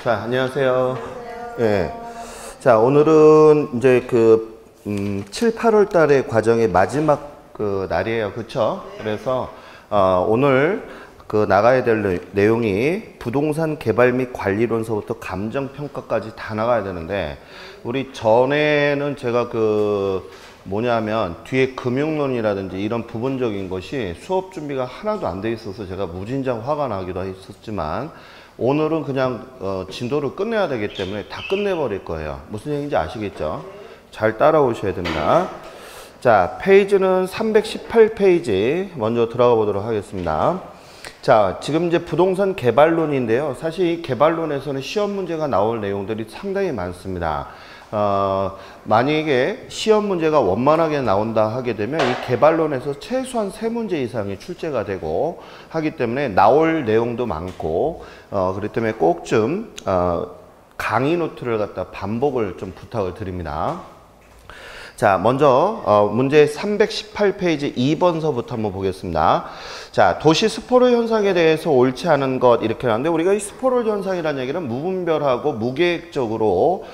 자, 안녕하세요. 예. 자, 오늘은 이제 7, 8월 달의 과정의 마지막 날이에요. 그쵸? 그래서, 오늘 나가야 될 내용이 부동산 개발 및 관리론서부터 감정평가까지 다 나가야 되는데, 우리 전에는 제가 뭐냐면 뒤에 금융론이라든지 이런 부분적인 것이 수업 준비가 하나도 안 돼 있어서 제가 무진장 화가 나기도 했었지만, 오늘은 그냥 진도를 끝내야 되기 때문에 다 끝내버릴 거예요. 무슨 얘기인지 아시겠죠? 잘 따라오셔야 됩니다. 자, 페이지는 318페이지 먼저 들어가 보도록 하겠습니다. 자, 지금 이제 부동산 개발론인데요. 사실 이 개발론에서는 시험 문제가 나올 내용들이 상당히 많습니다. 만약에 시험 문제가 원만하게 나온다 하게 되면 이 개발론에서 최소한 3문제 이상이 출제가 되고 하기 때문에 나올 내용도 많고 그렇기 때문에 꼭 좀 강의 노트를 갖다 반복을 좀 부탁을 드립니다. 자, 먼저 문제 318페이지 2번서부터 한번 보겠습니다. 자, 도시 스포롤 현상에 대해서 옳지 않은 것 이렇게 하는데, 우리가 이 스포롤 현상이라는 얘기는 무분별하고 무계획적으로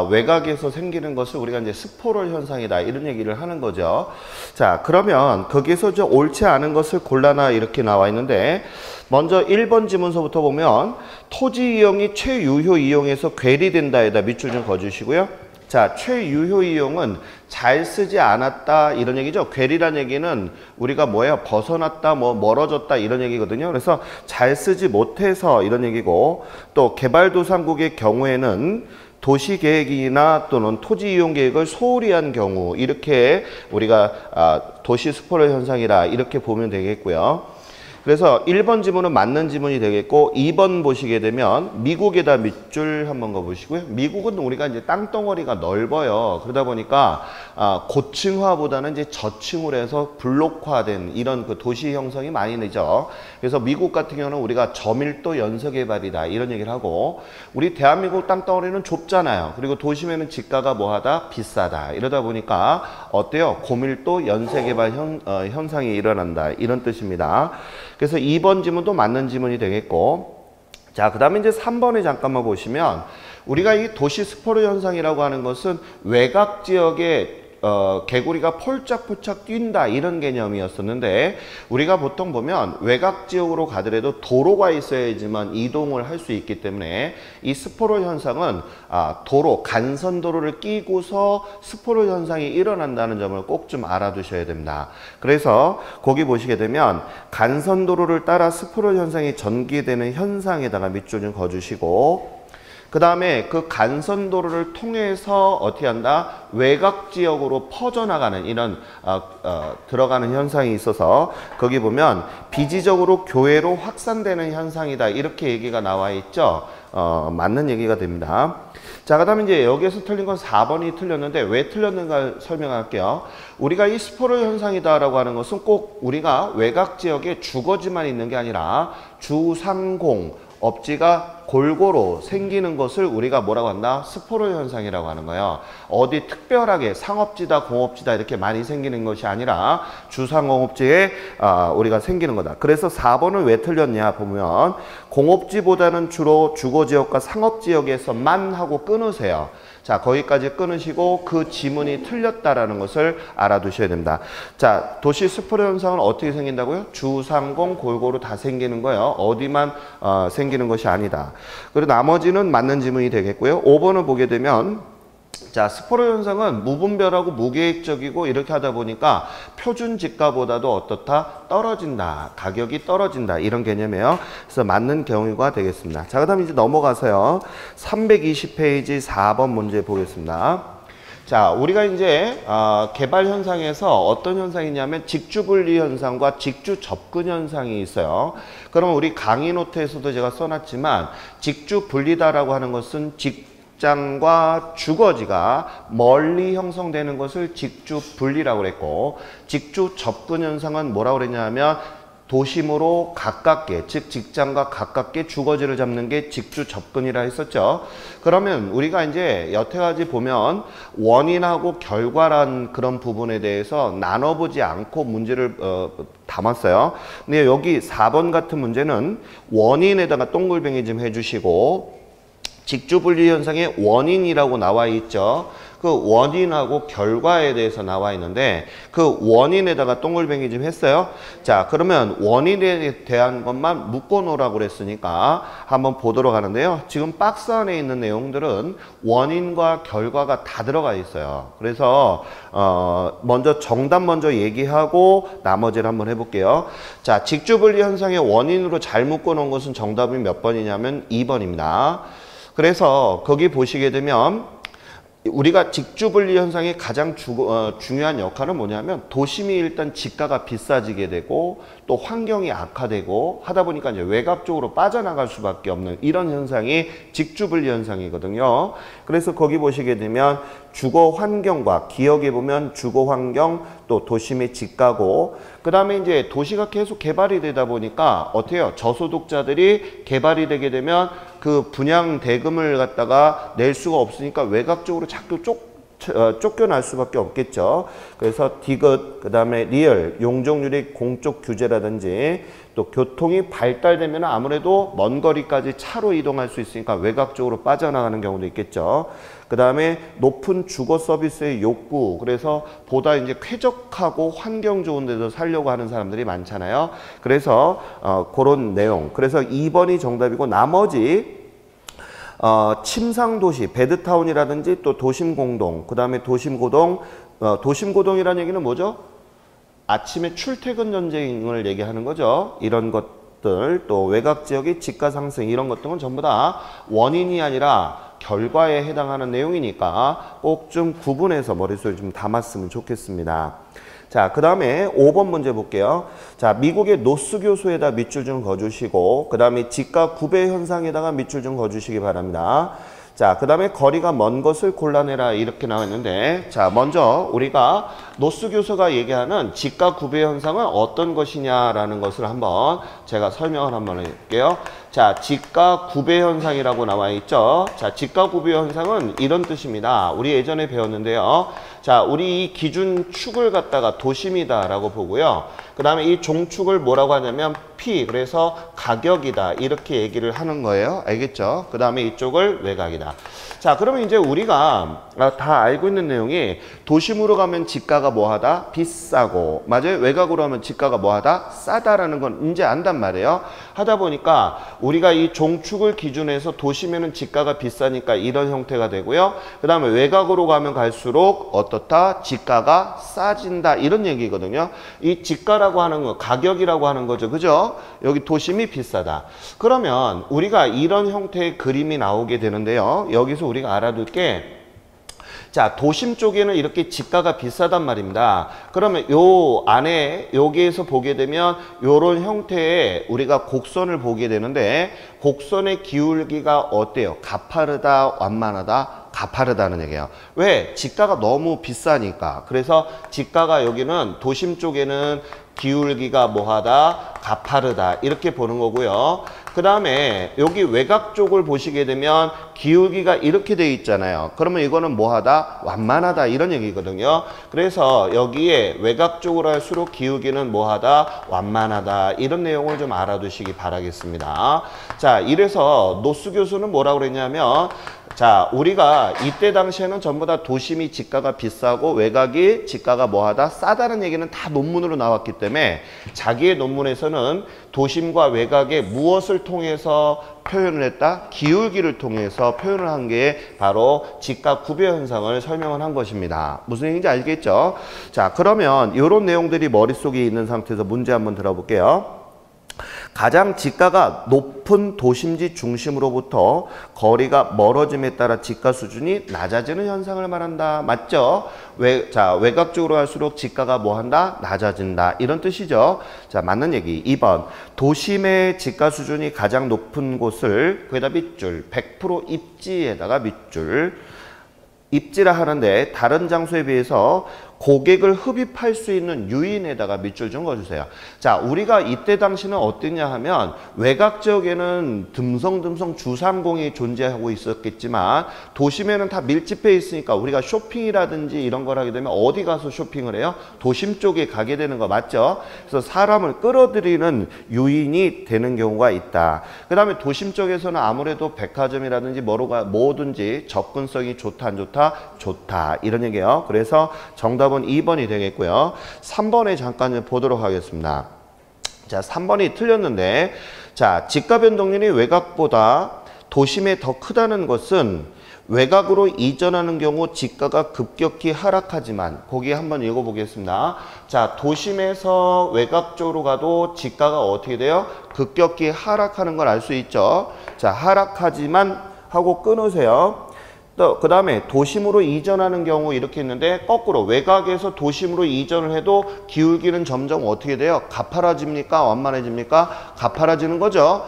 외곽에서 생기는 것을 우리가 이제 스포롤 현상이다 이런 얘기를 하는 거죠. 자, 그러면 거기에서 저 옳지 않은 것을 골라라 이렇게 나와 있는데, 먼저 1번 지문서부터 보면 토지 이용이 최유효 이용에서 괴리된다에다 밑줄 좀 그어주시고요. 자, 최유효 이용은 잘 쓰지 않았다 이런 얘기죠. 괴리란 얘기는 우리가 뭐예요? 벗어났다, 멀어졌다 이런 얘기거든요. 그래서 잘 쓰지 못해서 이런 얘기고, 또 개발도상국의 경우에는 도시계획이나 또는 토지이용계획을 소홀히 한 경우, 이렇게 우리가 도시 스포롤 현상이라 이렇게 보면 되겠고요. 그래서 1번 지문은 맞는 지문이 되겠고, 2번 보시게 되면 미국에다 밑줄 한번 그어보시고요. 미국은 우리가 이제 땅덩어리가 넓어요. 그러다 보니까 고층화보다는 이제 저층으로 해서 블록화된 이런 도시 형성이 많이 되죠. 그래서 미국 같은 경우는 우리가 저밀도 연쇄개발이다 이런 얘기를 하고, 우리 대한민국 땅덩어리는 좁잖아요. 그리고 도심에는 집가가 뭐하다? 비싸다. 이러다 보니까 어때요? 고밀도 연쇄개발 현상이 일어난다 이런 뜻입니다. 그래서 2번 지문도 맞는 지문이 되겠고, 자, 그 다음에 이제 3번에 잠깐만 보시면, 우리가 이 도시 스포롤 현상이라고 하는 것은 외곽 지역에 개구리가 폴짝폴짝 뛴다 이런 개념이었었는데, 우리가 보통 보면 외곽 지역으로 가더라도 도로가 있어야지만 이동을 할 수 있기 때문에 이 스포롤 현상은 도로, 간선도로를 끼고서 스포롤 현상이 일어난다는 점을 꼭 좀 알아두셔야 됩니다. 그래서 거기 보시게 되면 간선도로를 따라 스포롤 현상이 전개되는 현상에다가 밑줄 좀 그어주시고, 그 다음에 그 간선도로를 통해서 어떻게 한다? 외곽 지역으로 퍼져나가는 이런 들어가는 현상이 있어서, 거기 보면 비지적으로 교외로 확산되는 현상이다 이렇게 얘기가 나와 있죠. 맞는 얘기가 됩니다. 자, 그 다음에 이제 여기에서 틀린 건 4번이 틀렸는데 왜 틀렸는가 설명할게요. 우리가 이 스포롤 현상이다라고 하는 것은 꼭 우리가 외곽 지역에 주거지만 있는 게 아니라 주상공 업지가 골고루 생기는 것을 우리가 뭐라고 한다? 스포롤 현상이라고 하는 거예요. 어디 특별하게 상업지다, 공업지다 이렇게 많이 생기는 것이 아니라 주상공업지에 우리가 생기는 거다. 그래서 4번은 왜 틀렸냐 보면, 공업지보다는 주로 주거지역과 상업지역에서만 하고 끊으세요. 자, 거기까지 끊으시고 그 지문이 틀렸다라는 것을 알아두셔야 됩니다. 자, 도시 스포롤 현상은 어떻게 생긴다고요? 주상공 골고루 다 생기는 거예요. 어디만 생기는 것이 아니다. 그리고 나머지는 맞는 지문이 되겠고요. 5번을 보게 되면, 자, 스포롤 현상은 무분별하고 무계획적이고 이렇게 하다 보니까 표준 집가보다도 어떻다? 떨어진다. 가격이 떨어진다. 이런 개념이에요. 그래서 맞는 경우가 되겠습니다. 자, 그 다음에 이제 넘어가서요. 320페이지 4번 문제 보겠습니다. 자, 우리가 이제 개발 현상에서 어떤 현상이냐면 직주분리 현상과 직주 접근 현상이 있어요. 그러면 우리 강의 노트에서도 제가 써놨지만, 직주분리다라고 하는 것은 직장과 주거지가 멀리 형성되는 것을 직주 분리라고 그랬고, 직주 접근 현상은 뭐라고 그랬냐면 도심으로 가깝게, 즉 직장과 가깝게 주거지를 잡는 게 직주 접근이라 했었죠. 그러면 우리가 이제 여태까지 보면 원인하고 결과란 그런 부분에 대해서 나눠보지 않고 문제를 담았어요. 근데 여기 4번 같은 문제는 원인에다가 동글뱅이 좀 해주시고, 직주분리 현상의 원인이라고 나와 있죠. 그 원인하고 결과에 대해서 나와 있는데 그 원인에다가 동글뱅이 좀 했어요. 자, 그러면 원인에 대한 것만 묶어 놓으라고 그랬으니까 한번 보도록 하는데요. 지금 박스 안에 있는 내용들은 원인과 결과가 다 들어가 있어요. 그래서 먼저 정답 먼저 얘기하고 나머지를 한번 해볼게요. 자, 직주분리 현상의 원인으로 잘 묶어 놓은 것은 정답이 몇 번이냐면 2번입니다. 그래서 거기 보시게 되면 우리가 직주분리 현상의 가장 중요한 역할은 뭐냐면 도심이 일단 지가가 비싸지게 되고 또 환경이 악화되고 하다 보니까 이제 외곽 쪽으로 빠져나갈 수밖에 없는 이런 현상이 직주분리 현상이거든요. 그래서 거기 보시게 되면 주거 환경과 기억에 보면 주거 환경 또 도심의 지가고 그 다음에 이제 도시가 계속 개발이 되다 보니까 어떻게 해요? 저소득자들이 개발이 되게 되면 그 분양 대금을 갖다가 낼 수가 없으니까 외곽 쪽으로 자꾸 쫓겨날 수밖에 없겠죠. 그래서 디귿, 그 다음에 리얼, 용적률의 공적 규제라든지 또 교통이 발달되면 아무래도 먼 거리까지 차로 이동할 수 있으니까 외곽 쪽으로 빠져나가는 경우도 있겠죠. 그 다음에 높은 주거 서비스의 욕구, 그래서 보다 이제 쾌적하고 환경 좋은 데서 살려고 하는 사람들이 많잖아요. 그래서 그런 내용. 그래서 2번이 정답이고 나머지 침상도시, 베드타운이라든지 또 도심공동, 그 다음에 도심고동, 도심고동이라는 얘기는 뭐죠? 아침에 출퇴근 전쟁을 얘기하는 거죠. 이런 것들, 또 외곽지역의 지가 상승 이런 것들은 전부 다 원인이 아니라 결과에 해당하는 내용이니까 꼭 좀 구분해서 머릿속에 좀 담았으면 좋겠습니다. 자, 그 다음에 5번 문제 볼게요. 자, 미국의 노스 교수에다 밑줄 좀 그어주시고 그 다음에 지가 구배 현상에다가 밑줄 좀 그어주시기 바랍니다. 자, 그 다음에 거리가 먼 것을 골라내라 이렇게 나와 있는데 자, 먼저 우리가 노스 교수가 얘기하는 지가 구배 현상은 어떤 것이냐라는 것을 한번 제가 설명을 한번 해볼게요. 자, 지가 구배 현상이라고 나와 있죠. 자, 지가 구배 현상은 이런 뜻입니다. 우리 예전에 배웠는데요. 자, 우리 이 기준 축을 갖다가 도심이다라고 보고요. 그 다음에 이 종축을 뭐라고 하냐면 P, 그래서 가격이다 이렇게 얘기를 하는 거예요. 알겠죠? 그 다음에 이쪽을 외곽이다. 자, 그러면 이제 우리가 다 알고 있는 내용이 도심으로 가면 지가가 뭐하다? 비싸고, 맞아요? 외곽으로 하면 지가가 뭐하다? 싸다라는 건 이제 안단 말이에요. 하다 보니까 우리가 이 종축을 기준해서 도심에는 지가가 비싸니까 이런 형태가 되고요. 그 다음에 외곽으로 가면 갈수록 어떻다? 지가가 싸진다 이런 얘기거든요. 이 지가라고 하는 거, 가격이라고 하는 거죠. 그죠? 여기 도심이 비싸다. 그러면 우리가 이런 형태의 그림이 나오게 되는데요. 여기서 우리가 알아둘 게 자, 도심 쪽에는 이렇게 지가가 비싸단 말입니다. 그러면 요 안에 여기에서 보게 되면 요런 형태의 우리가 곡선을 보게 되는데 곡선의 기울기가 어때요? 가파르다, 완만하다? 가파르다는 얘기예요. 왜? 지가가 너무 비싸니까. 그래서 지가가 여기는 도심 쪽에는 기울기가 뭐하다? 가파르다. 이렇게 보는 거고요. 그 다음에 여기 외곽 쪽을 보시게 되면 기울기가 이렇게 돼 있잖아요. 그러면 이거는 뭐하다? 완만하다 이런 얘기거든요. 그래서 여기에 외곽 쪽으로 할수록 기울기는 뭐하다? 완만하다 이런 내용을 좀 알아두시기 바라겠습니다. 자, 이래서 노스 교수는 뭐라고 그랬냐면 자, 우리가 이때 당시에는 전부 다 도심이 지가가 비싸고 외곽이 지가가 뭐하다? 싸다는 얘기는 다 논문으로 나왔기 때문에 자기의 논문에서는 도심과 외곽에 무엇을 통해서 표현을 했다? 기울기를 통해서 표현을 한 게 바로 지가 구배 현상을 설명을 한 것입니다. 무슨 얘기인지 알겠죠? 자, 그러면 이런 내용들이 머릿속에 있는 상태에서 문제 한번 들어볼게요. 가장 지가가 높은 도심지 중심으로부터 거리가 멀어짐에 따라 지가 수준이 낮아지는 현상을 말한다. 맞죠? 자, 외곽 쪽으로 갈수록 지가가 뭐한다? 낮아진다. 이런 뜻이죠. 자, 맞는 얘기. 2번. 도심의 지가 수준이 가장 높은 곳을 거기다 밑줄. 100% 입지에다가 밑줄. 입지라 하는데 다른 장소에 비해서 고객을 흡입할 수 있는 유인에다가 밑줄 좀 그어주세요. 자, 우리가 이때 당시는 어땠냐 하면 외곽 지역에는 듬성듬성 주상공이 존재하고 있었겠지만 도심에는 다 밀집해 있으니까 우리가 쇼핑이라든지 이런 걸 하게 되면 어디 가서 쇼핑을 해요? 도심 쪽에 가게 되는 거 맞죠? 그래서 사람을 끌어들이는 유인이 되는 경우가 있다. 그 다음에 도심 쪽에서는 아무래도 백화점이라든지 뭐든지 접근성이 좋다 안 좋다? 좋다. 이런 얘기예요. 그래서 정답은 2번이 되겠고요. 3번에 잠깐 보도록 하겠습니다. 자, 3번이 틀렸는데, 자, 지가 변동률이 외곽보다 도심에 더 크다는 것은 외곽으로 이전하는 경우 지가가 급격히 하락하지만, 거기 한번 읽어보겠습니다. 자, 도심에서 외곽 쪽으로 가도 지가가 어떻게 돼요? 급격히 하락하는 걸 알 수 있죠. 자, 하락하지만 하고 끊으세요. 또 그 다음에 도심으로 이전하는 경우 이렇게 있는데 거꾸로 외곽에서 도심으로 이전을 해도 기울기는 점점 어떻게 돼요? 가파라집니까? 완만해집니까? 가파라지는 거죠.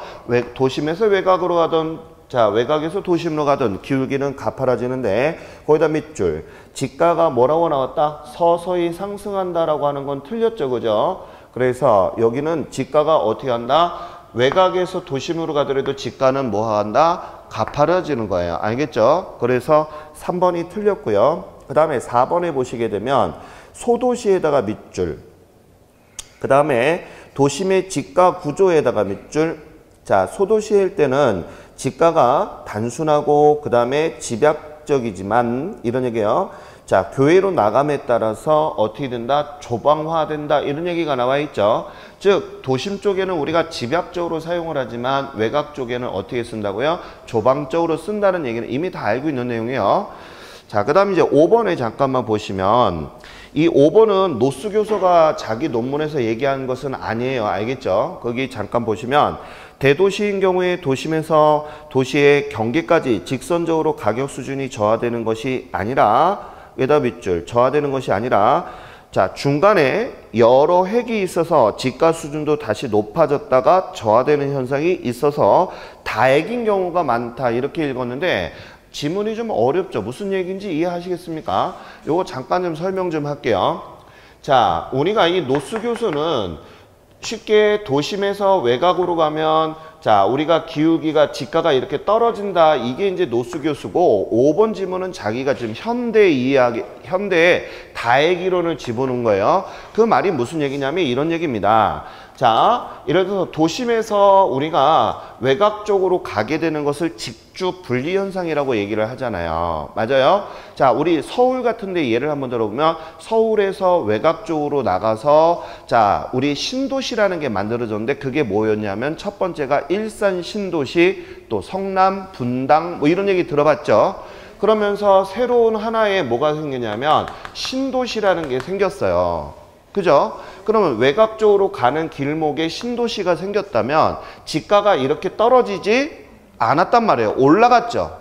도심에서 외곽으로 가던 자, 외곽에서 도심으로 가던 기울기는 가파라지는데 거기다 밑줄 지가가 뭐라고 나왔다? 서서히 상승한다라고 하는 건 틀렸죠, 그죠? 그래서 여기는 지가가 어떻게 한다? 외곽에서 도심으로 가더라도 지가는 뭐 한다? 가파라지는 거예요. 알겠죠? 그래서 3번이 틀렸고요. 그 다음에 4번에 보시게 되면 소도시에다가 밑줄, 그 다음에 도심의 지가 구조에다가 밑줄. 자, 소도시일 때는 지가가 단순하고 그 다음에 집약적이지만 이런 얘기예요. 자, 교외로 나감에 따라서 어떻게 된다? 조방화된다. 이런 얘기가 나와 있죠. 즉, 도심 쪽에는 우리가 집약적으로 사용을 하지만 외곽 쪽에는 어떻게 쓴다고요? 조방적으로 쓴다는 얘기는 이미 다 알고 있는 내용이에요. 자, 그 다음 이제 5번에 잠깐만 보시면 이 5번은 노수 교수가 자기 논문에서 얘기한 것은 아니에요. 알겠죠? 거기 잠깐 보시면 대도시인 경우에 도심에서 도시의 경계까지 직선적으로 가격 수준이 저하되는 것이 아니라 외다 밑줄 저하되는 것이 아니라 자, 중간에 여러 획이 있어서 지가 수준도 다시 높아졌다가 저하되는 현상이 있어서 다액인 경우가 많다. 이렇게 읽었는데 지문이 좀 어렵죠. 무슨 얘기인지 이해하시겠습니까? 요거 잠깐 좀 설명 좀 할게요. 자, 우리가 이 노수 교수는 쉽게 도심에서 외곽으로 가면 자, 우리가 기울기가 지가가 이렇게 떨어진다. 이게 이제 노수 교수고 5번 지문은 자기가 지금 현대의 다액 이론을 집어넣은 거예요. 그 말이 무슨 얘기냐면 이런 얘기입니다. 자, 예를 들어서 도심에서 우리가 외곽 쪽으로 가게 되는 것을 직주 분리 현상이라고 얘기를 하잖아요. 맞아요? 자, 우리 서울 같은 데 예를 한번 들어보면 서울에서 외곽 쪽으로 나가서 자, 우리 신도시라는 게 만들어졌는데 그게 뭐였냐면 첫 번째가 일산 신도시, 또 성남, 분당 뭐 이런 얘기 들어봤죠? 그러면서 새로운 하나의 뭐가 생기냐면 신도시라는 게 생겼어요. 그죠? 그러면 외곽 쪽으로 가는 길목에 신도시가 생겼다면 지가가 이렇게 떨어지지 않았단 말이에요. 올라갔죠.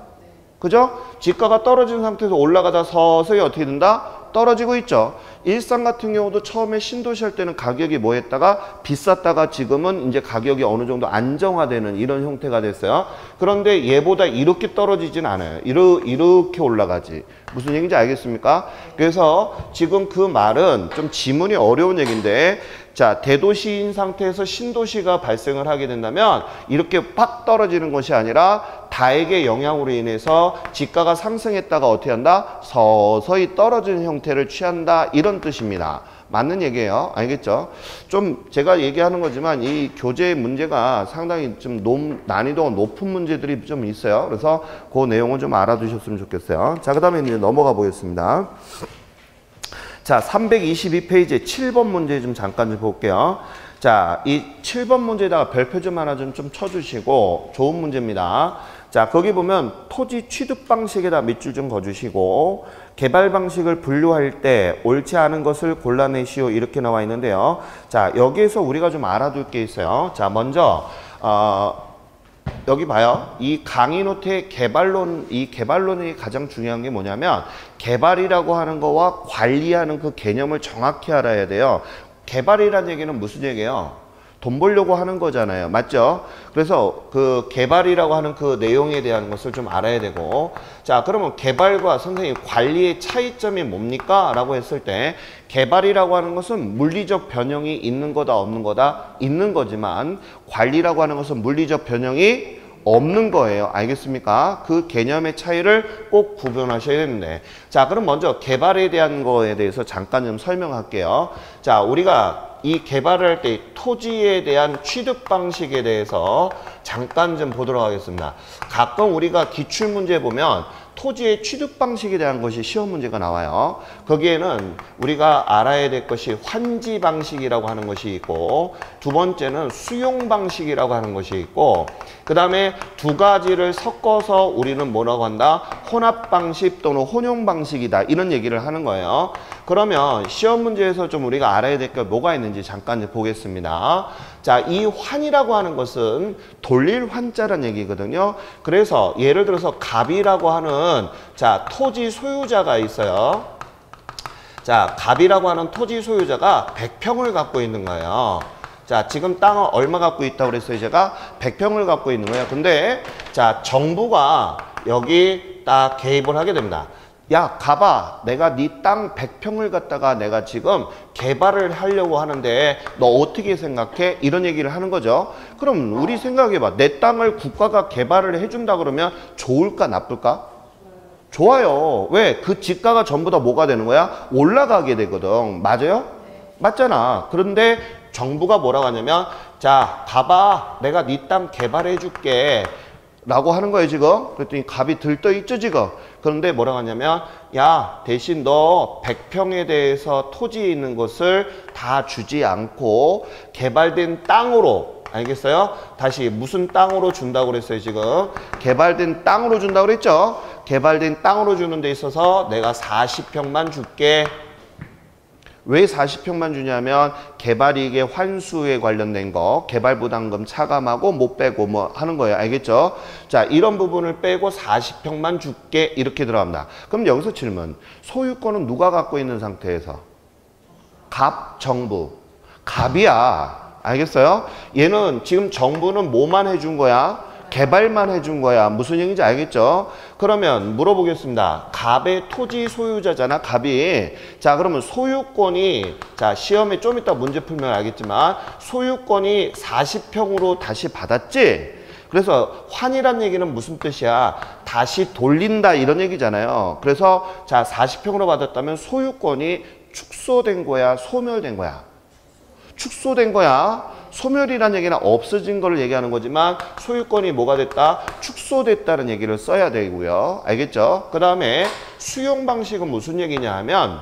그죠? 지가가 떨어진 상태에서 올라가다 서서히 어떻게 된다? 떨어지고 있죠. 일산 같은 경우도 처음에 신도시 할 때는 가격이 뭐 했다가 비쌌다가 지금은 이제 가격이 어느 정도 안정화되는 이런 형태가 됐어요. 그런데 얘보다 이렇게 떨어지진 않아요. 이렇게 올라가지. 무슨 얘기인지 알겠습니까? 그래서 지금 그 말은 좀 지문이 어려운 얘기인데 자, 대도시인 상태에서 신도시가 발생을 하게 된다면 이렇게 팍 떨어지는 것이 아니라 다액의 영향으로 인해서 지가가 상승했다가 어떻게 한다? 서서히 떨어지는 형태를 취한다. 이런 뜻입니다. 맞는 얘기예요. 알겠죠? 좀 제가 얘기하는 거지만 이 교재 문제가 상당히 좀 난이도가 높은 문제들이 좀 있어요. 그래서 그 내용을 좀 알아두셨으면 좋겠어요. 자, 그 다음에 이제 넘어가 보겠습니다. 자, 322페이지 7번 문제 좀 잠깐 좀 볼게요. 자, 이 7번 문제에다가 별표 좀 하나 좀 쳐주시고 좋은 문제입니다. 자, 거기 보면 토지 취득 방식에다 밑줄 좀 그어주시고 개발 방식을 분류할 때 옳지 않은 것을 골라내시오 이렇게 나와 있는데요. 자, 여기에서 우리가 좀 알아둘 게 있어요. 자, 먼저 여기 봐요. 이 강의 노트의 개발론, 이 개발론이 가장 중요한 게 뭐냐면 개발이라고 하는 거와 관리하는 그 개념을 정확히 알아야 돼요. 개발이라는 얘기는 무슨 얘기예요? 돈 벌려고 하는 거잖아요. 맞죠? 그래서 그 개발이라고 하는 그 내용에 대한 것을 좀 알아야 되고, 자, 그러면 개발과 선생님 관리의 차이점이 뭡니까? 라고 했을 때 개발이라고 하는 것은 물리적 변형이 있는 거다 없는 거다 있는 거지만 관리라고 하는 것은 물리적 변형이 없는 거예요. 알겠습니까? 그 개념의 차이를 꼭 구분하셔야 되는데, 자, 그럼 먼저 개발에 대한 거에 대해서 잠깐 좀 설명할게요. 자, 우리가 이 개발을 할 때 토지에 대한 취득 방식에 대해서 잠깐 좀 보도록 하겠습니다. 가끔 우리가 기출문제 보면 토지의 취득 방식에 대한 것이 시험 문제가 나와요. 거기에는 우리가 알아야 될 것이 환지 방식이라고 하는 것이 있고, 두 번째는 수용 방식이라고 하는 것이 있고, 그 다음에 두 가지를 섞어서 우리는 뭐라고 한다? 혼합 방식 또는 혼용 방식이다. 이런 얘기를 하는 거예요. 그러면 시험 문제에서 좀 우리가 알아야 될 게 뭐가 있는지 잠깐 보겠습니다. 자, 이 환이라고 하는 것은 돌릴 환자라는 얘기거든요. 그래서 예를 들어서 갑이라고 하는 자, 토지 소유자가 있어요. 자, 갑이라고 하는 토지 소유자가 100평을 갖고 있는 거예요. 자, 지금 땅을 얼마 갖고 있다고 그랬어요? 제가 100평을 갖고 있는 거예요. 근데 자, 정부가 여기 딱 개입을 하게 됩니다. 야, 가봐. 내가 네 땅 100평을 갖다가 내가 지금 개발을 하려고 하는데 너 어떻게 생각해? 이런 얘기를 하는 거죠. 그럼 우리 생각해봐. 내 땅을 국가가 개발을 해준다 그러면 좋을까 나쁠까? 좋아요. 왜? 그 지가가 전부 다 뭐가 되는 거야? 올라가게 되거든. 맞아요? 맞잖아. 그런데 정부가 뭐라고 하냐면, 자, 가봐. 내가 네 땅 개발해 줄게. 라고 하는 거예요, 지금. 그랬더니 갑이 들떠 있죠, 지금. 그런데 뭐라고 하냐면, 야, 대신 너 100평에 대해서 토지에 있는 것을 다 주지 않고 개발된 땅으로, 알겠어요? 다시 무슨 땅으로 준다고 그랬어요, 지금? 개발된 땅으로 준다고 그랬죠? 개발된 땅으로 주는 데 있어서 내가 40평만 줄게. 왜 40평만 주냐면 개발이익의 환수에 관련된 거, 개발부담금 차감하고 못 빼고 뭐 하는 거예요. 알겠죠? 자, 이런 부분을 빼고 40평만 줄게 이렇게 들어갑니다. 그럼 여기서 질문. 소유권은 누가 갖고 있는 상태에서? 갑, 정부. 갑이야. 알겠어요? 얘는 지금 정부는 뭐만 해준 거야? 개발만 해준 거야. 무슨 얘기인지 알겠죠? 그러면 물어보겠습니다. 갑의 토지 소유자잖아, 갑이. 자, 그러면 소유권이, 자, 시험에 좀 이따 문제 풀면 알겠지만 소유권이 40평으로 다시 받았지? 그래서 환이란 얘기는 무슨 뜻이야? 다시 돌린다 이런 얘기잖아요. 그래서 자, 40평으로 받았다면 소유권이 축소된 거야, 소멸된 거야? 축소된 거야. 소멸이라는 얘기는 없어진 거를 얘기하는 거지만 소유권이 뭐가 됐다? 축소됐다는 얘기를 써야 되고요. 알겠죠? 그 다음에 수용 방식은 무슨 얘기냐 하면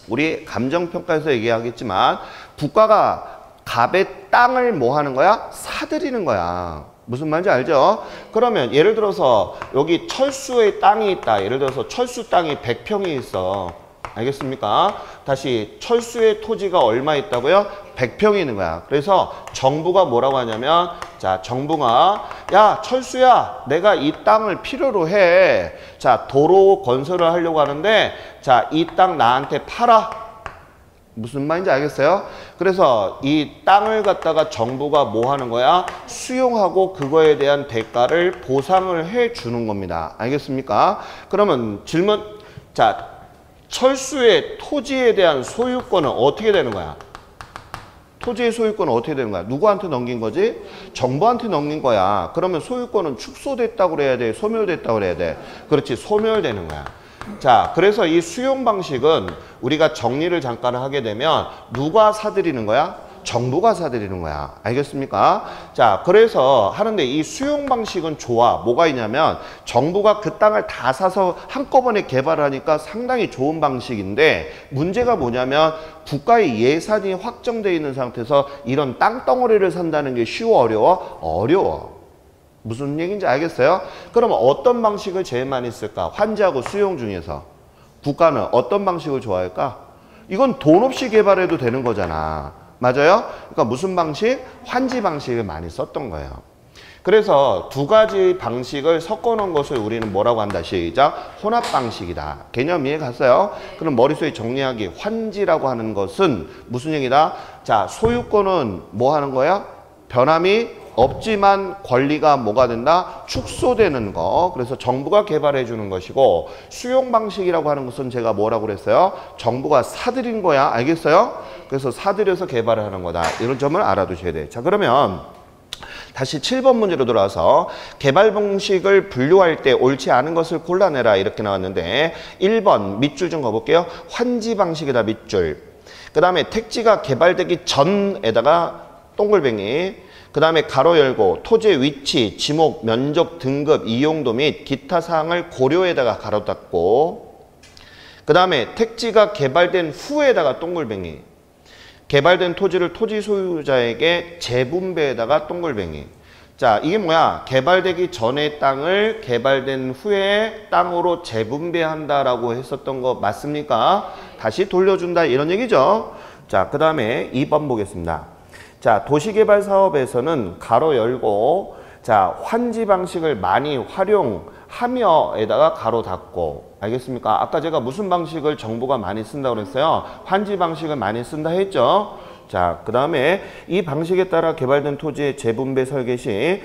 우리 감정평가에서 얘기하겠지만 국가가 갑의 땅을 뭐 하는 거야? 사들이는 거야. 무슨 말인지 알죠? 그러면 예를 들어서 여기 철수의 땅이 있다. 예를 들어서 철수 땅이 100평이 있어. 알겠습니까? 다시 철수의 토지가 얼마 있다고요? 100평이 있는 거야. 그래서 정부가 뭐라고 하냐면, 자, 정부가 야, 철수야, 내가 이 땅을 필요로 해. 자, 도로 건설을 하려고 하는데, 자, 이 땅 나한테 팔아. 무슨 말인지 알겠어요? 그래서 이 땅을 갖다가 정부가 뭐 하는 거야? 수용하고 그거에 대한 대가를 보상을 해 주는 겁니다. 알겠습니까? 그러면 질문, 자, 철수의 토지에 대한 소유권은 어떻게 되는 거야? 토지의 소유권은 어떻게 되는 거야? 누구한테 넘긴 거지? 정부한테 넘긴 거야. 그러면 소유권은 축소됐다고 그래야 돼? 소멸됐다고 그래야 돼? 그렇지, 소멸되는 거야. 자, 그래서 이 수용 방식은 우리가 정리를 잠깐 하게 되면 누가 사들이는 거야? 정부가 사들이는 거야. 알겠습니까? 자, 그래서 하는데 이 수용 방식은 좋아. 뭐가 있냐면 정부가 그 땅을 다 사서 한꺼번에 개발하니까 상당히 좋은 방식인데 문제가 뭐냐면 국가의 예산이 확정되어 있는 상태에서 이런 땅덩어리를 산다는 게 쉬워, 어려워? 어려워. 무슨 얘기인지 알겠어요? 그러면 어떤 방식을 제일 많이 쓸까? 환지하고 수용 중에서 국가는 어떤 방식을 좋아할까? 이건 돈 없이 개발해도 되는 거잖아. 맞아요? 그러니까 무슨 방식? 환지 방식을 많이 썼던 거예요. 그래서 두 가지 방식을 섞어 놓은 것을 우리는 뭐라고 한다? 시작. 혼합 방식이다. 개념 이해 갔어요? 그럼 머릿속에 정리하기. 환지라고 하는 것은 무슨 얘기다? 자, 소유권은 뭐 하는 거야? 변함이 없지만 권리가 뭐가 된다? 축소되는 거. 그래서 정부가 개발해 주는 것이고, 수용 방식이라고 하는 것은 제가 뭐라고 그랬어요? 정부가 사들인 거야. 알겠어요? 그래서 사들여서 개발을 하는 거다. 이런 점을 알아두셔야 돼. 자, 그러면 다시 7번 문제로 돌아와서 개발 방식을 분류할 때 옳지 않은 것을 골라내라 이렇게 나왔는데, 1번 밑줄 좀 가볼게요. 환지 방식이다. 밑줄. 그 다음에 택지가 개발되기 전에다가 동글뱅이, 그 다음에 가로 열고 토지의 위치, 지목, 면적, 등급, 이용도 및 기타 사항을 고려에다가 가로 닫고, 그 다음에 택지가 개발된 후에다가 동글뱅이, 개발된 토지를 토지 소유자에게 재분배에다가 동글뱅이. 자, 이게 뭐야? 개발되기 전의 땅을 개발된 후에 땅으로 재분배한다라고 했었던 거 맞습니까? 다시 돌려준다 이런 얘기죠. 자, 그 다음에 2번 보겠습니다. 자, 도시개발 사업에서는 가로 열고, 자, 환지 방식을 많이 활용하며에다가 가로 닫고. 알겠습니까? 아까 제가 무슨 방식을 정부가 많이 쓴다고 그랬어요? 환지 방식을 많이 쓴다 했죠? 자, 그 다음에 이 방식에 따라 개발된 토지의 재분배 설계 시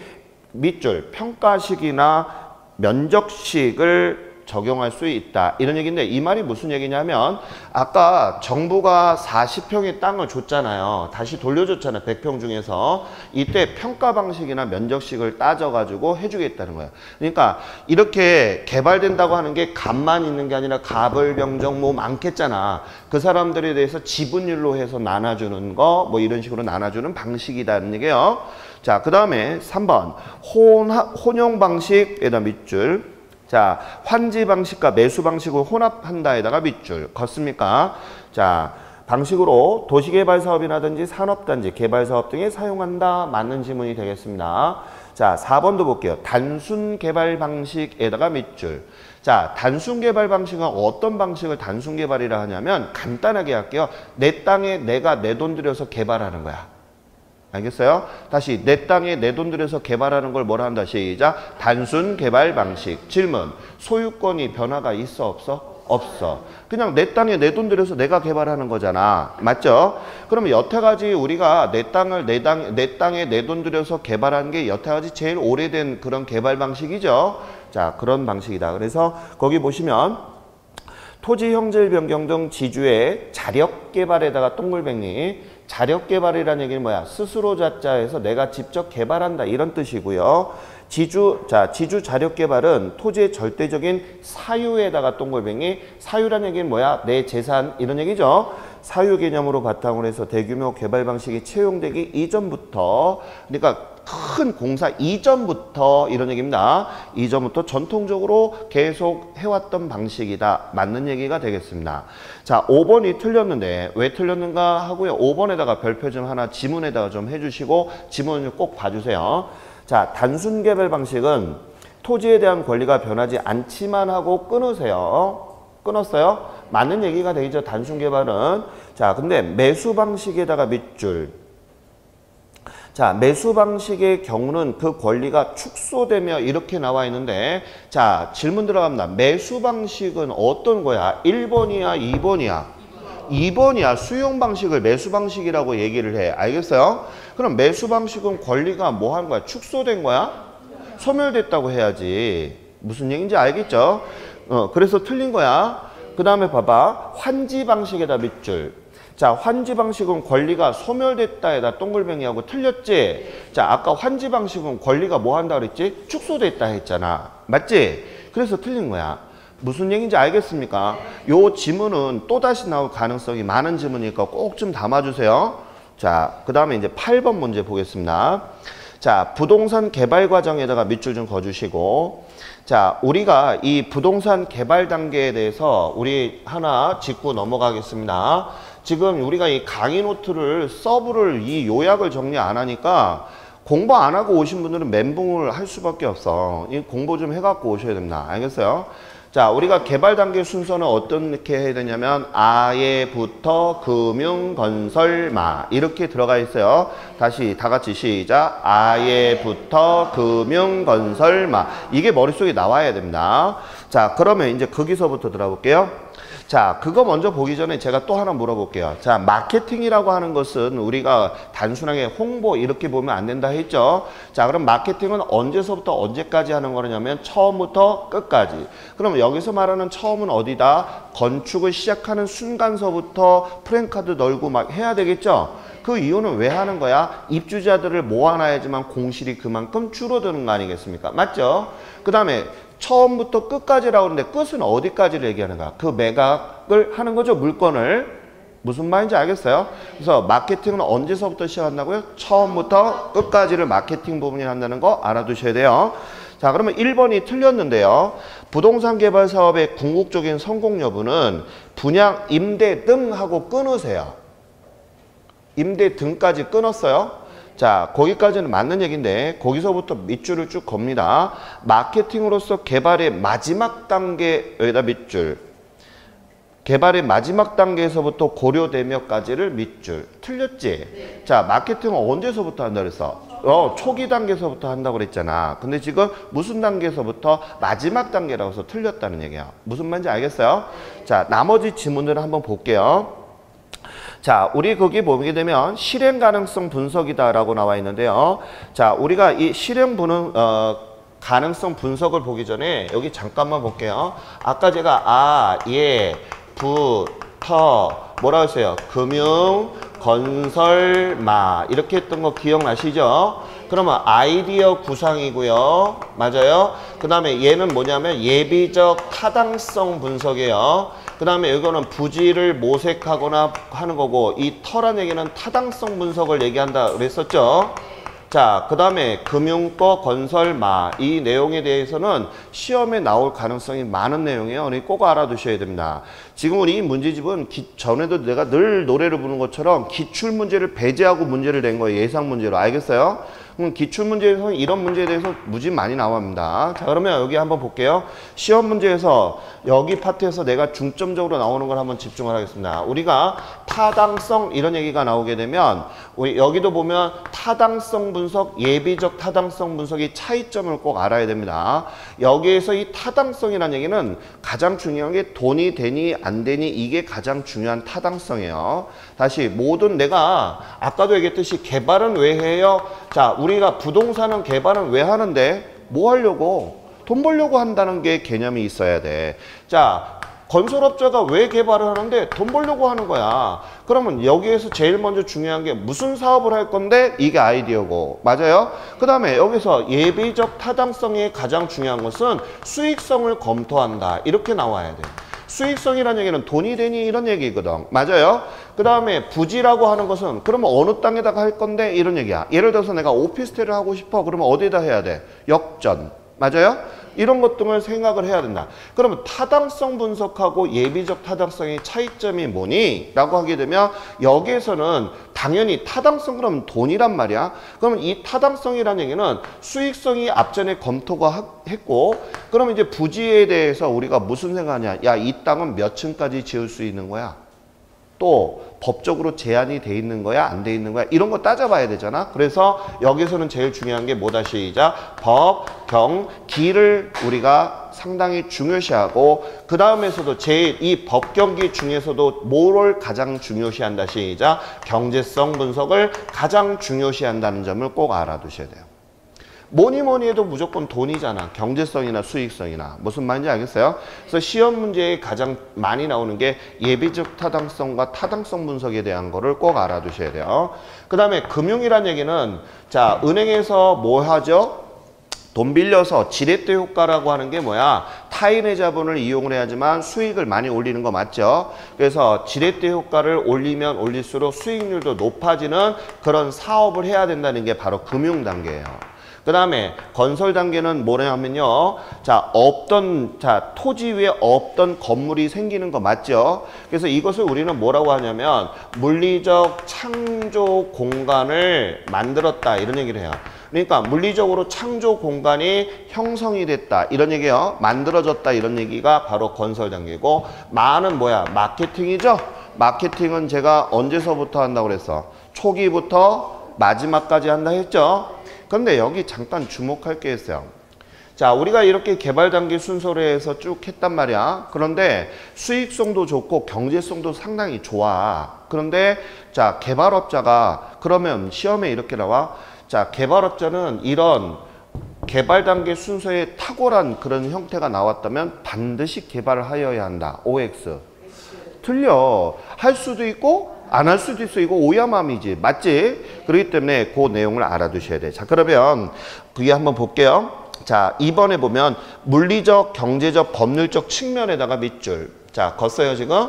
밑줄, 평가식이나 면적식을 적용할 수 있다. 이런 얘기인데, 이 말이 무슨 얘기냐면, 아까 정부가 40평의 땅을 줬잖아요. 다시 돌려줬잖아요. 100평 중에서. 이때 평가 방식이나 면적식을 따져가지고 해주겠다는 거예요. 그러니까 이렇게 개발된다고 하는 게 값만 있는 게 아니라 갑을, 병정 뭐 많겠잖아. 그 사람들에 대해서 지분율로 해서 나눠주는 거, 뭐 이런 식으로 나눠주는 방식이라는 얘기예요. 자, 그 다음에 3번 혼용 방식에다 밑줄. 자, 환지 방식과 매수 방식을 혼합한다에다가 밑줄 걷습니까? 자, 방식으로 도시개발 사업이라든지 산업단지, 개발사업 등에 사용한다. 맞는 지문이 되겠습니다. 자, 4번도 볼게요. 단순 개발 방식에다가 밑줄. 자, 단순 개발 방식은 어떤 방식을 단순 개발이라 하냐면, 간단하게 할게요. 내 땅에 내가 내 돈 들여서 개발하는 거야. 알겠어요? 다시 내 땅에 내 돈 들여서 개발하는 걸 뭐라 한다? 시작. 단순 개발 방식. 질문. 소유권이 변화가 있어 없어? 없어. 그냥 내 땅에 내 돈 들여서 내가 개발하는 거잖아. 맞죠? 그러면 여태까지 우리가 내 땅에 내 돈 들여서 개발한 게 여태까지 제일 오래된 그런 개발 방식이죠. 자, 그런 방식이다. 그래서 거기 보시면 토지 형질 변경 등 지주의 자력 개발에다가 동글뱅이. 자력 개발이라는 얘기는 뭐야? 스스로 자자에서 내가 직접 개발한다 이런 뜻이고요. 지주 자력 개발은 토지의 절대적인 사유에다가 동글뱅이. 사유라는 얘기는 뭐야? 내 재산 이런 얘기죠. 사유 개념으로 바탕으로 해서 대규모 개발 방식이 채용되기 이전부터, 그러니까 큰 공사 이전부터 이런 얘기입니다. 이전부터 전통적으로 계속 해왔던 방식이다. 맞는 얘기가 되겠습니다. 자, 5번이 틀렸는데 왜 틀렸는가 하고요. 5번에다가 별표 좀 하나 지문에다가 좀 해주시고 지문을 꼭 봐주세요. 자, 단순 개발 방식은 토지에 대한 권리가 변하지 않지만 하고 끊으세요. 끊었어요? 맞는 얘기가 되죠. 단순 개발은. 자, 근데 매수 방식에다가 밑줄. 자, 매수 방식의 경우는 그 권리가 축소되며 이렇게 나와 있는데, 자, 질문 들어갑니다. 매수 방식은 어떤 거야? 1번이야? 2번이야? 2번이야. 수용 방식을 매수 방식이라고 얘기를 해. 알겠어요? 그럼 매수 방식은 권리가 뭐 하는 거야? 축소된 거야? 소멸됐다고 해야지. 무슨 얘기인지 알겠죠? 그래서 틀린 거야. 그 다음에 봐봐. 환지 방식에다 밑줄. 자, 환지 방식은 권리가 소멸됐다에다 동글뱅이하고 틀렸지? 자, 아까 환지 방식은 권리가 뭐 한다 그랬지? 축소됐다 했잖아. 맞지? 그래서 틀린 거야. 무슨 얘기인지 알겠습니까? 요 지문은 또다시 나올 가능성이 많은 지문이니까 꼭 좀 담아주세요. 자, 그 다음에 이제 8번 문제 보겠습니다. 자, 부동산 개발 과정에다가 밑줄 좀 그어주시고, 자, 우리가 이 부동산 개발 단계에 대해서 우리 하나 짚고 넘어가겠습니다. 지금 우리가 이 강의 노트를 서브를 이 요약을 정리 안 하니까 공부 안 하고 오신 분들은 멘붕을 할 수밖에 없어. 이 공부 좀 해갖고 오셔야 됩니다. 알겠어요? 자, 우리가 개발 단계 순서는 어떻게 해야 되냐면 아예부터 금융, 건설, 마 이렇게 들어가 있어요. 다시 다 같이 시작. 아예부터 금융, 건설, 마 이게 머릿속에 나와야 됩니다. 자, 그러면 이제 거기서부터 들어볼게요. 자, 그거 먼저 보기 전에 제가 또 하나 물어볼게요. 자, 마케팅이라고 하는 것은 우리가 단순하게 홍보 이렇게 보면 안 된다 했죠. 자, 그럼 마케팅은 언제서부터 언제까지 하는 거냐면 처음부터 끝까지. 그럼 여기서 말하는 처음은 어디다? 건축을 시작하는 순간서부터 프랜카드 널고 막 해야 되겠죠. 그 이유는 왜 하는 거야? 입주자들을 모아놔야지만 공실이 그만큼 줄어드는 거 아니겠습니까? 맞죠? 그 다음에 처음부터 끝까지라고 하는데 끝은 어디까지를 얘기하는가? 그 매각을 하는 거죠. 물건을. 무슨 말인지 알겠어요? 그래서 마케팅은 언제서부터 시작한다고요? 처음부터 끝까지를 마케팅 부분이 한다는 거 알아두셔야 돼요. 자, 그러면 1번이 틀렸는데요. 부동산 개발 사업의 궁극적인 성공 여부는 분양, 임대 등 하고 끊으세요. 임대 등까지 끊었어요. 자, 거기까지는 맞는 얘기인데 거기서부터 밑줄을 쭉 겁니다. 마케팅으로서 개발의 마지막 단계, 여기다 밑줄. 개발의 마지막 단계에서부터 고려되며까지를 밑줄. 틀렸지? 네. 자, 마케팅은 언제서부터 한다 그랬어? 초기 단계에서부터 한다고 그랬잖아. 근데 지금 무슨 단계에서부터? 마지막 단계라고 해서 틀렸다는 얘기야. 무슨 말인지 알겠어요? 자, 나머지 지문들을 한번 볼게요. 자, 우리 거기 보게 되면 실행 가능성 분석이다라고 나와 있는데요. 자, 우리가 이 실행 가능성 분석을 보기 전에 여기 잠깐만 볼게요. 아까 제가 뭐라고 했어요? 금융, 건설, 마 이렇게 했던 거 기억나시죠? 그러면 아이디어 구상이고요. 맞아요? 그 다음에 얘는 뭐냐면 예비적 타당성 분석이에요. 그 다음에 이거는 부지를 모색하거나 하는 거고 이 터란 얘기는 타당성 분석을 얘기한다 그랬었죠. 자, 그 다음에 금융과 건설, 마 이 내용에 대해서는 시험에 나올 가능성이 많은 내용이에요. 꼭 알아두셔야 됩니다. 지금 우리 이 문제집은 전에도 내가 늘 노래를 부르는 것처럼 기출문제를 배제하고 문제를 낸 거예요. 예상 문제로. 알겠어요? 그럼 기출문제에서는 이런 문제에 대해서 무지 많이 나옵니다. 자, 그러면 여기 한번 볼게요. 시험 문제에서 여기 파트에서 내가 중점적으로 나오는 걸 한번 집중을 하겠습니다. 우리가 타당성 이런 얘기가 나오게 되면 우리 여기도 보면 타당성 분석, 예비적 타당성 분석이 차이점을 꼭 알아야 됩니다. 여기에서 이 타당성이라는 얘기는 가장 중요한 게 돈이 되니 안 되니 이게 가장 중요한 타당성이에요. 다시 모든 내가 아까도 얘기했듯이 개발은 왜 해요? 자, 우리가 부동산은 개발은 왜 하는데 뭐 하려고? 돈 벌려고 한다는 게 개념이 있어야 돼. 자, 건설업자가 왜 개발을 하는데 돈 벌려고 하는 거야. 그러면 여기에서 제일 먼저 중요한 게 무슨 사업을 할 건데 이게 아이디어고. 맞아요? 그 다음에 여기서 예비적 타당성이 가장 중요한 것은 수익성을 검토한다. 이렇게 나와야 돼. 수익성이라는 얘기는 돈이 되니 이런 얘기거든. 맞아요? 그 다음에 부지라고 하는 것은 그러면 어느 땅에다가 할 건데 이런 얘기야. 예를 들어서 내가 오피스텔을 하고 싶어. 그러면 어디다 해야 돼? 역전. 맞아요? 이런 것 등을 생각을 해야 된다. 그러면 타당성 분석하고 예비적 타당성의 차이점이 뭐니? 라고 하게 되면 여기에서는 당연히 타당성 그러면 돈이란 말이야. 그러면 이 타당성이라는 얘기는 수익성이 앞전에 검토가 했고 그러면 이제 부지에 대해서 우리가 무슨 생각하냐. 야, 이 땅은 몇 층까지 지을 수 있는 거야? 또 법적으로 제한이 돼 있는 거야? 안 돼 있는 거야? 이런 거 따져봐야 되잖아. 그래서 여기서는 제일 중요한 게 뭐다 시작? 법, 경, 기를 우리가 상당히 중요시하고 그 다음에서도 제일 이 법, 경기 중에서도 뭐를 가장 중요시한다 시작? 경제성 분석을 가장 중요시한다는 점을 꼭 알아두셔야 돼요. 뭐니 뭐니 해도 무조건 돈이잖아. 경제성이나 수익성이나. 무슨 말인지 알겠어요? 그래서 시험 문제에 가장 많이 나오는 게 예비적 타당성과 타당성 분석에 대한 거를 꼭 알아두셔야 돼요. 그 다음에 금융이란 얘기는 자, 은행에서 뭐 하죠? 돈 빌려서 지렛대 효과라고 하는 게 뭐야? 타인의 자본을 이용을 해야지만 수익을 많이 올리는 거 맞죠? 그래서 지렛대 효과를 올리면 올릴수록 수익률도 높아지는 그런 사업을 해야 된다는 게 바로 금융 단계예요. 그 다음에 건설 단계는 뭐냐면요. 자, 토지 위에 없던 건물이 생기는 거 맞죠? 그래서 이것을 우리는 뭐라고 하냐면 물리적 창조 공간을 만들었다 이런 얘기를 해요. 그러니까 물리적으로 창조 공간이 형성이 됐다 이런 얘기예요. 만들어졌다 이런 얘기가 바로 건설 단계고, 마는 뭐야? 마케팅이죠. 마케팅은 제가 언제서부터 한다고 그랬어? 초기부터 마지막까지 한다 했죠. 그런데 여기 잠깐 주목할 게 있어요. 자, 우리가 이렇게 개발 단계 순서로 해서 쭉 했단 말이야. 그런데 수익성도 좋고 경제성도 상당히 좋아. 그런데 자, 개발업자가 그러면 시험에 이렇게 나와. 자, 개발업자는 이런 개발 단계 순서에 탁월한 그런 형태가 나왔다면 반드시 개발을 하여야 한다. OX. 틀려. 할 수도 있고 안 할 수도 있어. 이거 오야맘이지. 맞지? 그렇기 때문에 그 내용을 알아두셔야 돼. 자, 그러면 그게 한번 볼게요. 자, 2번에 보면 물리적, 경제적, 법률적 측면에다가 밑줄. 자, 걷어요 지금?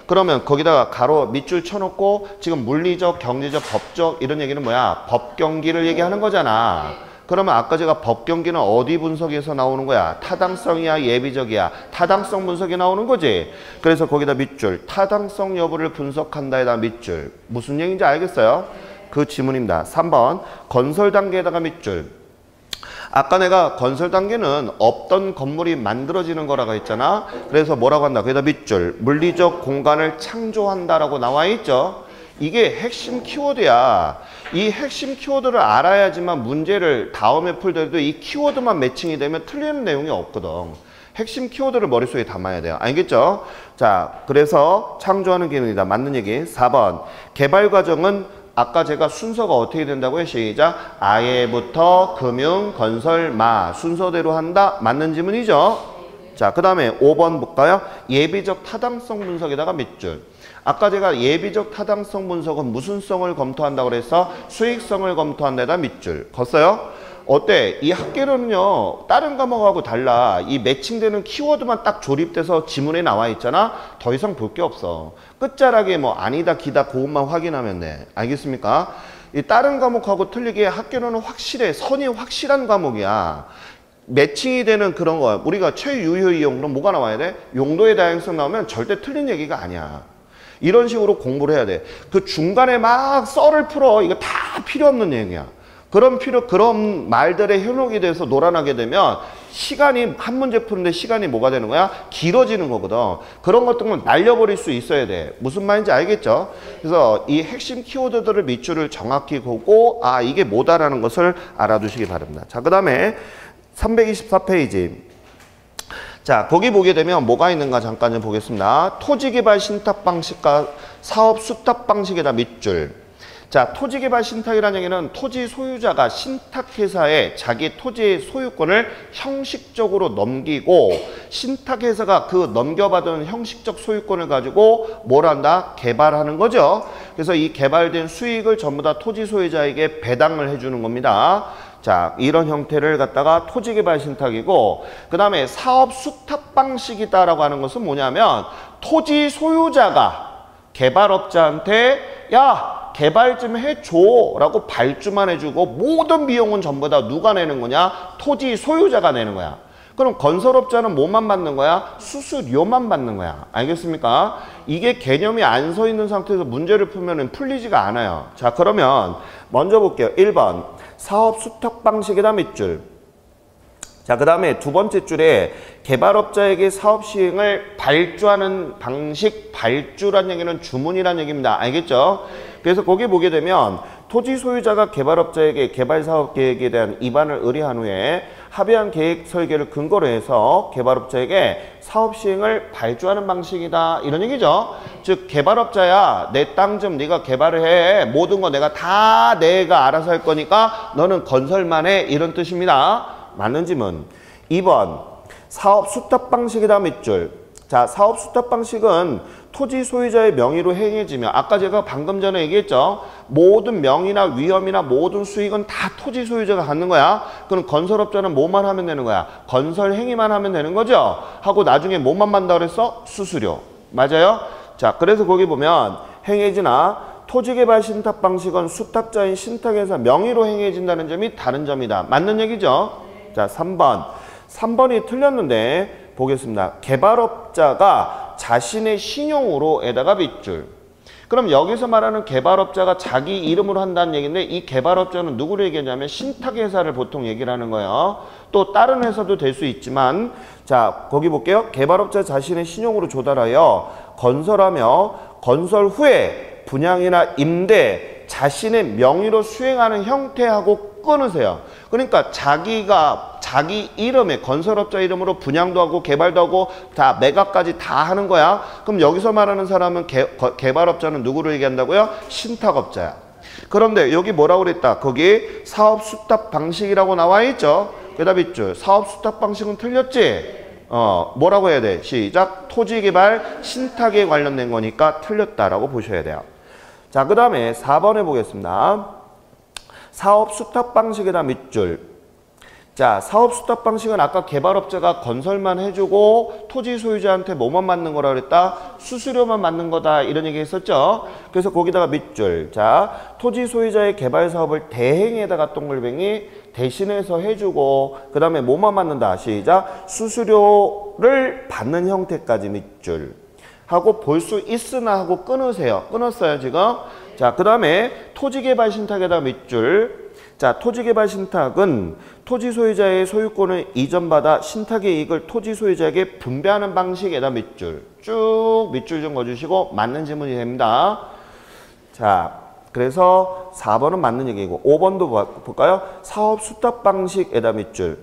그러면 거기다가 가로 밑줄 쳐놓고 지금 물리적, 경제적, 법적 이런 얘기는 뭐야? 법경기를 얘기하는 거잖아. 그러면 아까 제가 법경기는 어디 분석에서 나오는 거야? 타당성이야, 예비적이야? 타당성 분석이 나오는 거지. 그래서 거기다 밑줄. 타당성 여부를 분석한다에다 밑줄. 무슨 얘기인지 알겠어요? 그 지문입니다. 3번 건설 단계에다가 밑줄. 아까 내가 건설 단계는 없던 건물이 만들어지는 거라고 했잖아. 그래서 뭐라고 한다? 거기다 밑줄. 물리적 공간을 창조한다라고 나와 있죠. 이게 핵심 키워드야. 이 핵심 키워드를 알아야지만 문제를 다음에 풀 때도 이 키워드만 매칭이 되면 틀리는 내용이 없거든. 핵심 키워드를 머릿속에 담아야 돼요. 알겠죠? 자, 그래서 창조하는 기능이다. 맞는 얘기. 4번 개발 과정은 아까 제가 순서가 어떻게 된다고요? 시작. 아예부터 금융, 건설, 마 순서대로 한다. 맞는 지문이죠? 자, 그 다음에 5번 볼까요? 예비적 타당성 분석에다가 밑줄. 아까 제가 예비적 타당성 분석은 무슨 성을 검토한다고 그래서 수익성을 검토한다에다 밑줄. 걷어요? 어때? 이 학계론은요 다른 과목하고 달라. 이 매칭되는 키워드만 딱 조립돼서 지문에 나와 있잖아. 더 이상 볼 게 없어. 끝자락에 뭐 아니다 기다 그것만 확인하면 돼. 알겠습니까? 이 다른 과목하고 틀리게 학계론은 확실해. 선이 확실한 과목이야. 매칭이 되는 그런 거. 우리가 최유효 이용 그럼 뭐가 나와야 돼? 용도의 다양성 나오면 절대 틀린 얘기가 아니야. 이런 식으로 공부를 해야 돼. 그 중간에 막 썰을 풀어. 이거 다 필요 없는 얘기야. 그런 말들의 현혹이 돼서 놀아나게 되면 시간이 한 문제 푸는데 시간이 뭐가 되는 거야? 길어지는 거거든. 그런 것들은 날려버릴 수 있어야 돼. 무슨 말인지 알겠죠? 그래서 이 핵심 키워드들을 밑줄을 정확히 보고 아 이게 뭐다라는 것을 알아두시기 바랍니다. 자, 그 다음에 324페이지. 자, 거기 보게 되면 뭐가 있는가 잠깐 좀 보겠습니다. 토지개발 신탁 방식과 사업 수탁 방식에다 밑줄. 자, 토지개발 신탁이라는 얘기는 토지 소유자가 신탁회사에 자기 토지의 소유권을 형식적으로 넘기고 신탁회사가 그 넘겨받은 형식적 소유권을 가지고 뭘 한다? 개발하는 거죠. 그래서 이 개발된 수익을 전부 다 토지 소유자에게 배당을 해주는 겁니다. 자, 이런 형태를 갖다가 토지개발 신탁이고 그 다음에 사업 수탁 방식이다라고 하는 것은 뭐냐면 토지 소유자가 개발업자한테 야 개발 좀 해줘 라고 발주만 해주고 모든 비용은 전부 다 누가 내는 거냐? 토지 소유자가 내는 거야. 그럼 건설업자는 뭐만 받는 거야? 수수료만 받는 거야. 알겠습니까? 이게 개념이 안 서 있는 상태에서 문제를 풀면 풀리지가 않아요. 자, 그러면 먼저 볼게요. 1번 사업 수탁 방식에다 밑줄. 자, 그 다음에 두 번째 줄에 개발업자에게 사업 시행을 발주하는 방식, 발주란 얘기는 주문이란 얘기입니다. 알겠죠? 그래서 거기 보게 되면 토지 소유자가 개발업자에게 개발사업 계획에 대한 입안을 의뢰한 후에 합의한 계획 설계를 근거로 해서 개발업자에게 사업 시행을 발주하는 방식이다. 이런 얘기죠. 즉 개발업자야 내 땅 좀 네가 개발을 해. 모든 거 내가 알아서 할 거니까 너는 건설만 해. 이런 뜻입니다. 맞는 지문. 2번 사업 수탁 방식이다 밑줄. 자, 사업 수탁 방식은 토지 소유자의 명의로 행해지며 아까 제가 방금 전에 얘기했죠. 모든 명의나 위험이나 모든 수익은 다 토지 소유자가 갖는 거야. 그럼 건설업자는 뭐만 하면 되는 거야? 건설 행위만 하면 되는 거죠. 하고 나중에 뭐만 받는다 그랬어? 수수료. 맞아요? 자, 그래서 거기 보면 행해지나 토지개발 신탁 방식은 수탁자인 신탁회사 명의로 행해진다는 점이 다른 점이다. 맞는 얘기죠? 자, 3번. 3번이 틀렸는데 보겠습니다. 개발업자가 자신의 신용으로에다가 밑줄. 그럼 여기서 말하는 개발업자가 자기 이름으로 한다는 얘기인데 이 개발업자는 누구를 얘기하냐면 신탁회사를 보통 얘기를 하는 거예요. 또 다른 회사도 될 수 있지만 자 거기 볼게요. 개발업자 자신의 신용으로 조달하여 건설하며 건설 후에 분양이나 임대 자신의 명의로 수행하는 형태하고 끊으세요. 그러니까 자기가 자기 이름에 건설업자 이름으로 분양도 하고 개발도 하고 다 매각까지 다 하는 거야. 그럼 여기서 말하는 사람은 개발업자는 누구를 얘기한다고요? 신탁업자야. 그런데 여기 뭐라고 그랬다? 거기 사업 수탁 방식이라고 나와 있죠. 대답 있죠. 사업 수탁 방식은 틀렸지? 뭐라고 해야 돼? 시작. 토지개발 신탁에 관련된 거니까 틀렸다라고 보셔야 돼요. 자, 그 다음에 4번에 보겠습니다. 사업 수탁 방식에다 밑줄. 자, 사업 수탁 방식은 아까 개발업자가 건설만 해주고 토지 소유자한테 뭐만 맞는 거라 그랬다? 수수료만 맞는 거다 이런 얘기 했었죠. 그래서 거기다가 밑줄. 자, 토지 소유자의 개발 사업을 대행에다가 동글뱅이 대신해서 해주고 그 다음에 뭐만 맞는다? 시작. 수수료를 받는 형태까지 밑줄. 하고 볼 수 있으나 하고 끊으세요. 끊었어요 지금. 자, 그 다음에 토지개발 신탁에다 밑줄. 자, 토지개발 신탁은 토지 소유자의 소유권을 이전받아 신탁의 이익을 토지 소유자에게 분배하는 방식에다 밑줄. 쭉 밑줄 좀 거주시고 맞는 질문이 됩니다. 자, 그래서 4번은 맞는 얘기고 5번도 볼까요? 사업 수탁 방식에다 밑줄.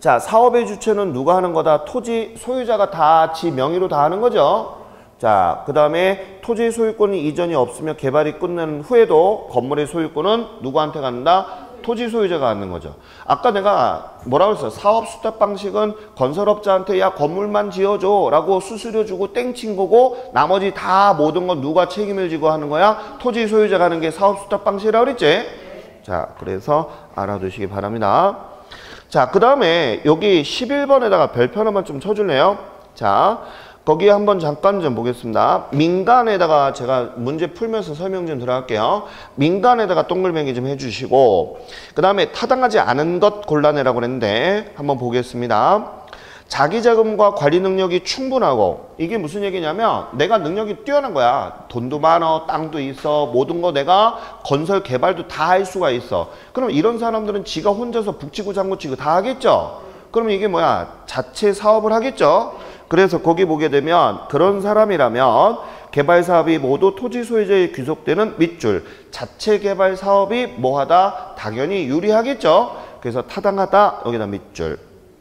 자, 사업의 주체는 누가 하는 거다? 토지 소유자가 다 지 명의로 다 하는 거죠. 자, 그 다음에 토지 소유권이 이전이 없으며 개발이 끝난 후에도 건물의 소유권은 누구한테 간다? 토지 소유자가 갖는 거죠. 아까 내가 뭐라고 했어? 사업 수탁 방식은 건설업자한테 야 건물만 지어줘 라고 수수료 주고 땡친 거고 나머지 다 모든 건 누가 책임을 지고 하는 거야? 토지 소유자가 하는 게 사업 수탁 방식이라고 그랬지? 자, 그래서 알아두시기 바랍니다. 자, 그 다음에 여기 11번에다가 별표 하나만 좀 쳐줄래요? 자, 거기에 한번 잠깐 좀 보겠습니다. 민간에다가 제가 문제 풀면서 설명 좀 들어갈게요. 민간에다가 동글뱅이 좀 해주시고 그 다음에 타당하지 않은 것 골라내라고 그랬는데 한번 보겠습니다. 자기 자금과 관리 능력이 충분하고 이게 무슨 얘기냐면 내가 능력이 뛰어난 거야. 돈도 많아, 땅도 있어, 모든 거 내가 건설 개발도 다 할 수가 있어. 그럼 이런 사람들은 지가 혼자서 북치고 장구치고 다 하겠죠. 그럼 이게 뭐야? 자체 사업을 하겠죠. 그래서 거기 보게 되면 그런 사람이라면 개발 사업이 모두 토지 소유자에 귀속되는 밑줄. 자체 개발 사업이 뭐하다? 당연히 유리하겠죠. 그래서 타당하다 여기다 밑줄.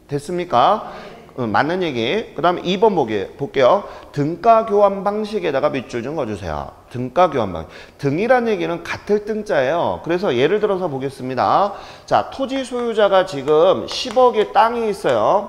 됐습니까? 맞는 얘기. 그 다음에 2번 볼게요. 등가 교환 방식에다가 밑줄 좀 거주세요. 등가 교환 방식. 등이란 얘기는 같을 등자예요. 그래서 예를 들어서 보겠습니다. 자, 토지 소유자가 지금 10억의 땅이 있어요.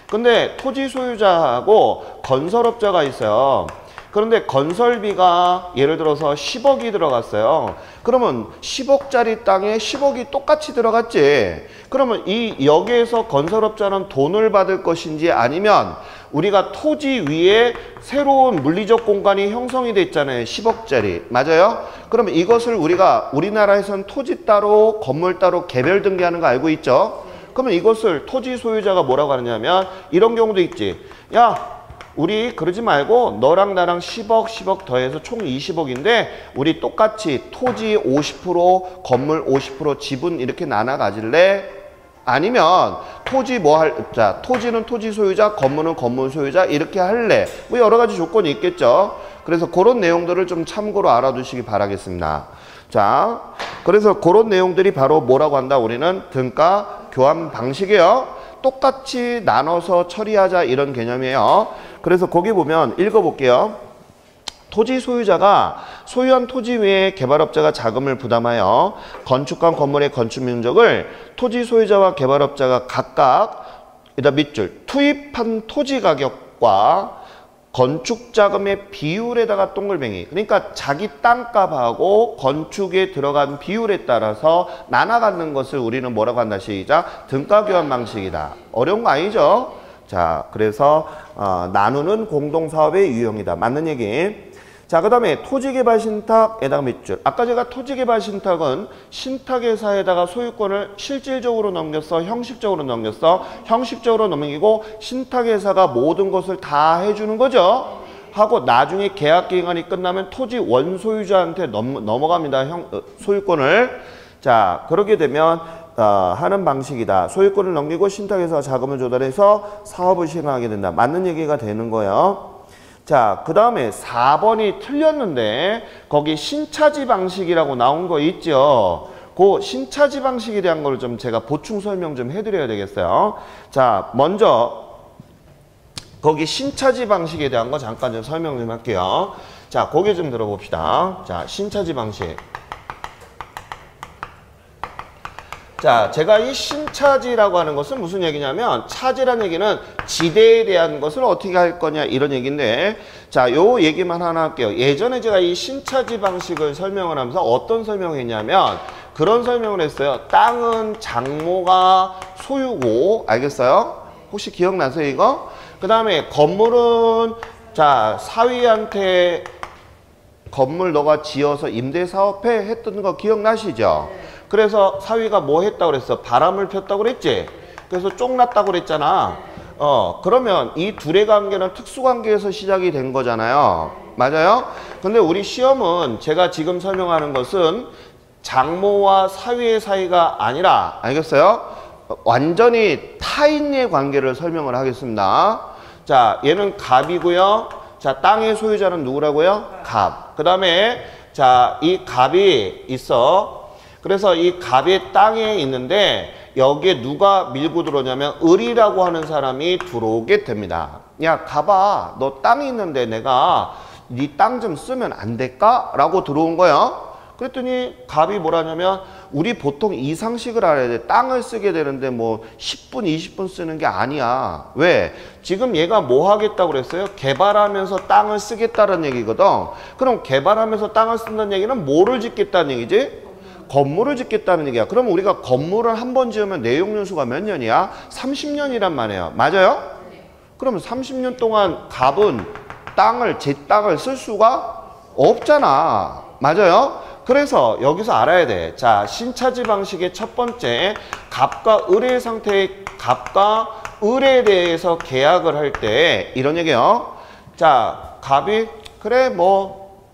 근데 토지 소유자하고 건설업자가 있어요. 그런데 건설비가 예를 들어서 10억이 들어갔어요. 그러면 10억짜리 땅에 10억이 똑같이 들어갔지. 그러면 여기에서 건설업자는 돈을 받을 것인지 아니면 우리가 토지 위에 새로운 물리적 공간이 형성이 돼 있잖아요. 10억짜리. 맞아요? 그러면 이것을 우리가 우리나라에서는 토지 따로 건물 따로 개별 등기하는 거 알고 있죠? 그러면 이것을 토지 소유자가 뭐라고 하느냐면 이런 경우도 있지. 야, 우리 그러지 말고 너랑 나랑 10억 더해서 총 20억인데 우리 똑같이 토지 50% 건물 50% 지분 이렇게 나눠 가질래? 아니면 토지 자, 토지는 토지 소유자, 건물은 건물 소유자 이렇게 할래? 뭐 여러 가지 조건이 있겠죠. 그래서 그런 내용들을 좀 참고로 알아두시기 바라겠습니다. 자, 그래서 그런 내용들이 바로 뭐라고 한다? 우리는 등가 교환 방식이에요. 똑같이 나눠서 처리하자 이런 개념이에요. 그래서 거기 보면 읽어볼게요. 토지 소유자가 소유한 토지 외에 개발업자가 자금을 부담하여 건축한 건물의 건축 면적을 토지 소유자와 개발업자가 각각 일단 밑줄 투입한 토지 가격과 건축 자금의 비율에다가 동글뱅이. 그러니까 자기 땅값하고 건축에 들어간 비율에 따라서 나눠 갖는 것을 우리는 뭐라고 한다? 시작. 등가 교환 방식이다. 어려운 거 아니죠? 자, 그래서 나누는 공동사업의 유형이다. 맞는 얘기. 자, 그 다음에 토지개발 신탁에다가 밑줄. 아까 제가 토지개발 신탁은 신탁회사에다가 소유권을 실질적으로 넘겼어? 형식적으로 넘겼어? 형식적으로 넘기고 신탁회사가 모든 것을 다 해주는 거죠. 하고 나중에 계약 기간이 끝나면 토지 원소유자한테 넘어갑니다. 소유권을. 자, 그렇게 되면 하는 방식이다. 소유권을 넘기고 신탁해서 자금을 조달해서 사업을 시행하게 된다. 맞는 얘기가 되는 거예요. 자, 그 다음에 4번이 틀렸는데 거기 신차지 방식이라고 나온 거 있죠. 그 신차지 방식에 대한 걸 좀 제가 보충 설명 좀 해드려야 되겠어요. 자, 먼저 거기 신차지 방식에 대한 거 잠깐 좀 설명 좀 할게요. 자, 고개 좀 들어봅시다. 자, 신차지 방식. 자, 제가 이 신차지라고 하는 것은 무슨 얘기냐면 차지라는 얘기는 지대에 대한 것을 어떻게 할 거냐 이런 얘기인데, 자, 요 얘기만 하나 할게요. 예전에 제가 이 신차지 방식을 설명을 하면서 어떤 설명을 했냐면 그런 설명을 했어요. 땅은 장모가 소유고, 알겠어요? 혹시 기억나세요 이거? 그 다음에 건물은 자, 사위한테 건물 너가 지어서 임대사업해 했던 거 기억나시죠? 그래서 사위가 뭐 했다고 그랬어? 바람을 폈다고 그랬지? 그래서 쫑났다고 그랬잖아. 그러면 이 둘의 관계는 특수관계에서 시작이 된 거잖아요. 맞아요? 근데 우리 시험은 제가 지금 설명하는 것은 장모와 사위의 사이가 아니라, 알겠어요? 완전히 타인의 관계를 설명을 하겠습니다. 자, 얘는 갑이고요. 자, 땅의 소유자는 누구라고요? 갑. 그 다음에 자, 이 갑이 있어. 그래서 이 갑의 땅에 있는데 여기에 누가 밀고 들어오냐면 을이라고 하는 사람이 들어오게 됩니다. 야, 갑아, 너 땅이 있는데 내가 네 땅 좀 쓰면 안 될까? 라고 들어온 거예요. 그랬더니 갑이 뭐라냐면 우리 보통 이 상식을 알아야 돼. 땅을 쓰게 되는데 뭐 10분, 20분 쓰는 게 아니야. 왜? 지금 얘가 뭐 하겠다고 그랬어요? 개발하면서 땅을 쓰겠다는 얘기거든. 그럼 개발하면서 땅을 쓴다는 얘기는 뭐를 짓겠다는 얘기지? 건물을 짓겠다는 얘기야. 그럼 우리가 건물을 한 번 지으면 내용연수가 몇 년이야? 30년이란 말이에요. 맞아요? 그러면 30년 동안 갑은 제 땅을 쓸 수가 없잖아. 맞아요? 그래서 여기서 알아야 돼. 자, 신차지 방식의 첫 번째, 갑과 을의 상태의 갑과 을에 대해서 계약을 할 때 이런 얘기예요. 자, 갑이 그래 뭐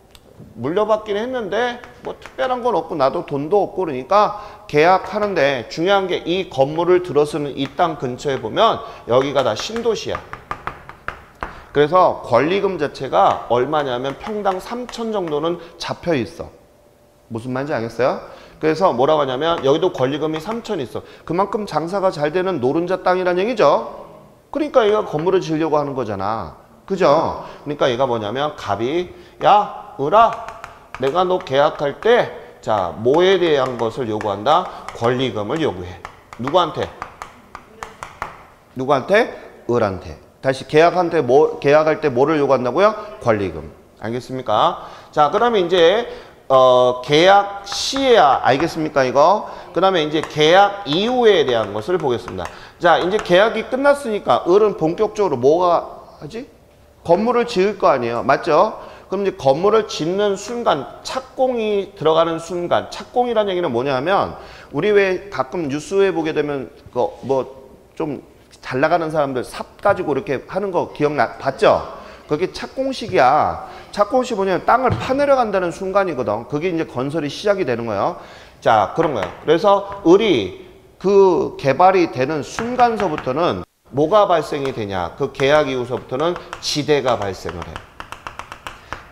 물려받긴 했는데 뭐 특별한 건 없고 나도 돈도 없고 그러니까 계약하는데 중요한 게 이 건물을 들어서는 이 땅 근처에 보면 여기가 다 신도시야. 그래서 권리금 자체가 얼마냐면 평당 3천 정도는 잡혀 있어. 무슨 말인지 알겠어요? 그래서 뭐라고 하냐면 여기도 권리금이 3천 있어. 그만큼 장사가 잘 되는 노른자 땅이라는 얘기죠. 그러니까 얘가 건물을 지으려고 하는 거잖아. 그죠? 그러니까 얘가 뭐냐면 갑이 야, 을아, 내가 너 계약할 때 자, 뭐에 대한 것을 요구한다? 권리금을 요구해. 누구한테? 누구한테? 을한테. 다시 계약할 때 뭐를 요구한다고요? 권리금. 알겠습니까? 자, 그러면 이제 계약 시에야 알겠습니까 이거? 그 다음에 이제 계약 이후에 대한 것을 보겠습니다. 자, 이제 계약이 끝났으니까 을은 본격적으로 뭐가 하지? 건물을 지을 거 아니에요. 맞죠? 그럼 이제 건물을 짓는 순간, 착공이 들어가는 순간, 착공이라는 얘기는 뭐냐면 우리 왜 가끔 뉴스에 보게 되면 뭐 좀 잘 나가는 사람들 삽 가지고 이렇게 하는 거 봤죠? 그게 착공식이야. 착공식 뭐냐면 땅을 파내려간다는 순간이거든. 그게 이제 건설이 시작이 되는 거예요. 자, 그런 거예요. 그래서 을이 그 개발이 되는 순간서부터는 뭐가 발생이 되냐? 그 계약 이후서부터는 지대가 발생을 해.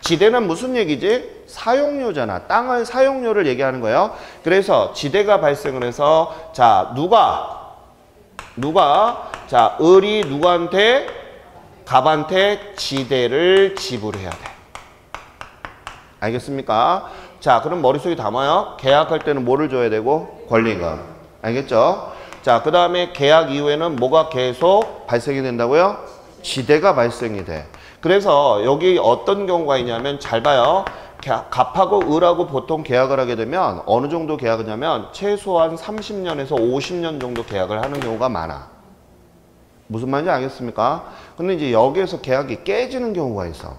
지대는 무슨 얘기지? 사용료잖아. 땅을 사용료를 얘기하는 거예요. 그래서 지대가 발생을 해서 자, 누가 자, 을이 누구한테? 갑한테 지대를 지불해야 돼. 알겠습니까? 자, 그럼 머릿속에 담아요. 계약할 때는 뭐를 줘야 되고? 권리금. 알겠죠? 자, 그 다음에 계약 이후에는 뭐가 계속 발생이 된다고요? 지대가 발생이 돼. 그래서 여기 어떤 경우가 있냐면 잘 봐요. 갑하고 을하고 보통 계약을 하게 되면 어느 정도 계약을 하냐면 최소한 30년에서 50년 정도 계약을 하는 경우가 많아. 무슨 말인지 알겠습니까? 근데 이제 여기에서 계약이 깨지는 경우가 있어.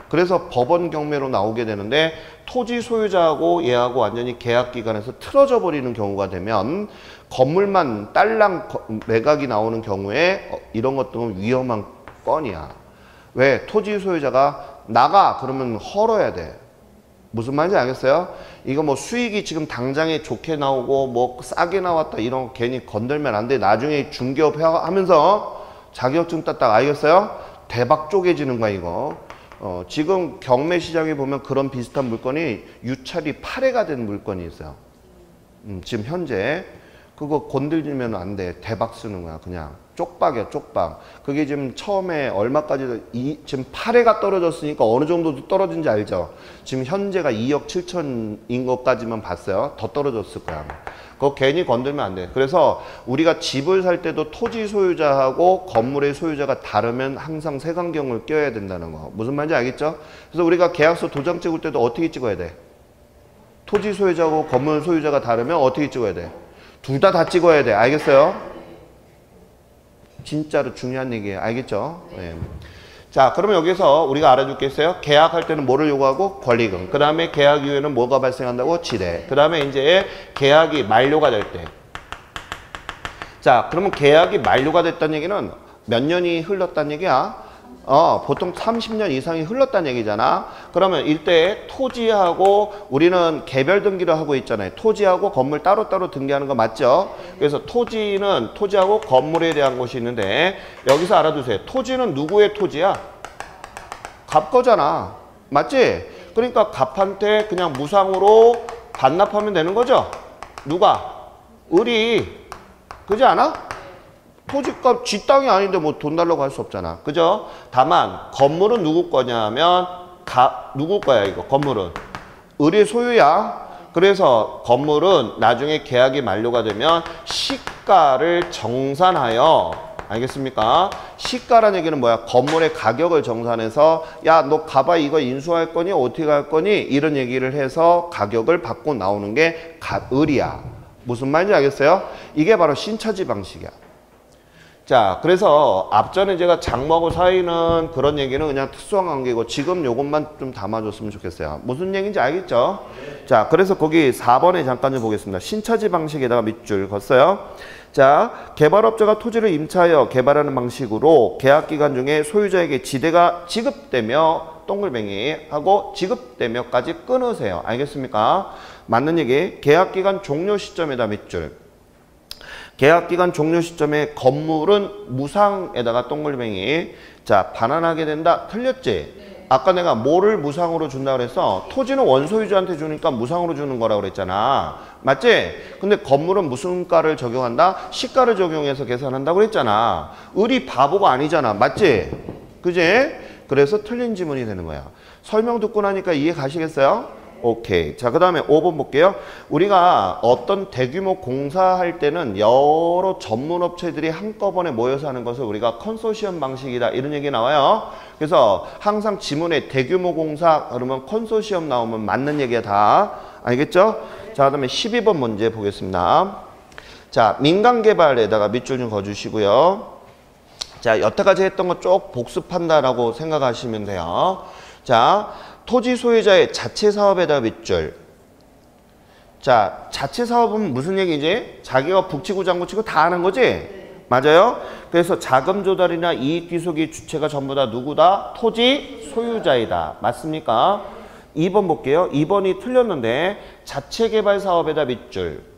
그래서 법원 경매로 나오게 되는데 토지 소유자하고 얘하고 완전히 계약 기간에서 틀어져 버리는 경우가 되면 건물만 딸랑 매각이 나오는 경우에 이런 것들은 위험한 건이야. 왜? 토지 소유자가 나가 그러면 헐어야 돼. 무슨 말인지 알겠어요? 이거 뭐 수익이 지금 당장에 좋게 나오고 뭐 싸게 나왔다 이런 거 괜히 건들면 안 돼. 나중에 중개업 하면서 자격증 땄다가 알겠어요? 대박 쪼개지는 거야 이거. 지금 경매 시장에 보면 그런 비슷한 물건이 유찰이 8회가 된 물건이 있어요. 지금 현재 그거 건들면 안 돼. 대박 쓰는 거야 그냥. 쪽박이야 쪽박. 그게 지금 처음에 얼마까지 지금 8회가 떨어졌으니까 어느 정도 떨어진지 알죠? 지금 현재가 2억 7천인 것까지만 봤어요. 더 떨어졌을 거야. 그거 괜히 건들면 안 돼. 그래서 우리가 집을 살 때도 토지 소유자하고 건물의 소유자가 다르면 항상 색안경을 껴야 된다는 거. 무슨 말인지 알겠죠? 그래서 우리가 계약서 도장 찍을 때도 어떻게 찍어야 돼? 토지 소유자하고 건물 소유자가 다르면 어떻게 찍어야 돼? 둘 다 찍어야 돼. 알겠어요? 진짜로 중요한 얘기예요. 알겠죠? 네. 자, 그러면 여기서 우리가 알아줄 게 있어요. 계약할 때는 뭐를 요구하고? 권리금. 그 다음에 계약 이후에는 뭐가 발생한다고? 지대. 그 다음에 이제 계약이 만료가 될 때. 자, 그러면 계약이 만료가 됐다는 얘기는 몇 년이 흘렀다는 얘기야? 보통 30년 이상이 흘렀다는 얘기잖아. 그러면 이때 토지하고 우리는 개별 등기를 하고 있잖아요. 토지하고 건물 따로따로 등기하는 거 맞죠? 그래서 토지는 토지하고 건물에 대한 것이 있는데 여기서 알아두세요. 토지는 누구의 토지야? 갑 거잖아. 맞지? 그러니까 갑한테 그냥 무상으로 반납하면 되는 거죠? 누가? 을이. 그지 않아? 토지값 지 땅이 아닌데 뭐 돈 달라고 할 수 없잖아. 그죠? 다만 건물은 누구 거냐 하면 누구 거야 이거 건물은? 을의 소유야. 그래서 건물은 나중에 계약이 만료가 되면 시가를 정산하여 알겠습니까? 시가라는 얘기는 뭐야? 건물의 가격을 정산해서 야 너 가봐 이거 인수할 거니 어떻게 할 거니 이런 얘기를 해서 가격을 받고 나오는 게 을이야. 무슨 말인지 알겠어요? 이게 바로 신차지 방식이야. 자, 그래서 앞전에 제가 장모하고 사이는 그런 얘기는 그냥 특수한 관계고 지금 요것만 좀 담아줬으면 좋겠어요. 무슨 얘기인지 알겠죠? 자, 그래서 거기 4번에 잠깐 좀 보겠습니다. 신차지 방식에다가 밑줄 걷어요. 자, 개발업자가 토지를 임차하여 개발하는 방식으로 계약기간 중에 소유자에게 지대가 지급되며 동글뱅이 하고 지급되며까지 끊으세요. 알겠습니까? 맞는 얘기. 계약기간 종료 시점에다 밑줄. 계약기간 종료 시점에 건물은 무상에다가 동글뱅이. 자, 반환하게 된다. 틀렸지? 아까 내가 뭐를 무상으로 준다 그래서 토지는 원소유주한테 주니까 무상으로 주는 거라고 그랬잖아. 맞지? 근데 건물은 무슨 가를 적용한다? 시가를 적용해서 계산한다고 그랬잖아. 을이 바보가 아니잖아. 맞지? 그지? 그래서 틀린 지문이 되는 거야. 설명 듣고 나니까 이해 가시겠어요? 오케이. 자, 그 다음에 5번 볼게요. 우리가 어떤 대규모 공사할 때는 여러 전문업체들이 한꺼번에 모여서 하는 것을 우리가 컨소시엄 방식이다. 이런 얘기 나와요. 그래서 항상 지문에 대규모 공사 그러면 컨소시엄 나오면 맞는 얘기야 다. 알겠죠? 자, 그 다음에 12번 문제 보겠습니다. 자, 민간개발에다가 밑줄 좀 그어주시고요. 자, 여태까지 했던 거 쭉 복습한다라고 생각하시면 돼요. 자, 토지 소유자의 자체 사업에다 밑줄. 자, 자체 사업은 무슨 얘기지? 자기가 북치고 장구치고 다 하는 거지? 맞아요? 그래서 자금 조달이나 이익 귀속의 주체가 전부 다 누구다? 토지 소유자이다. 맞습니까? 2번 볼게요. 2번이 틀렸는데 자체 개발 사업에다 밑줄.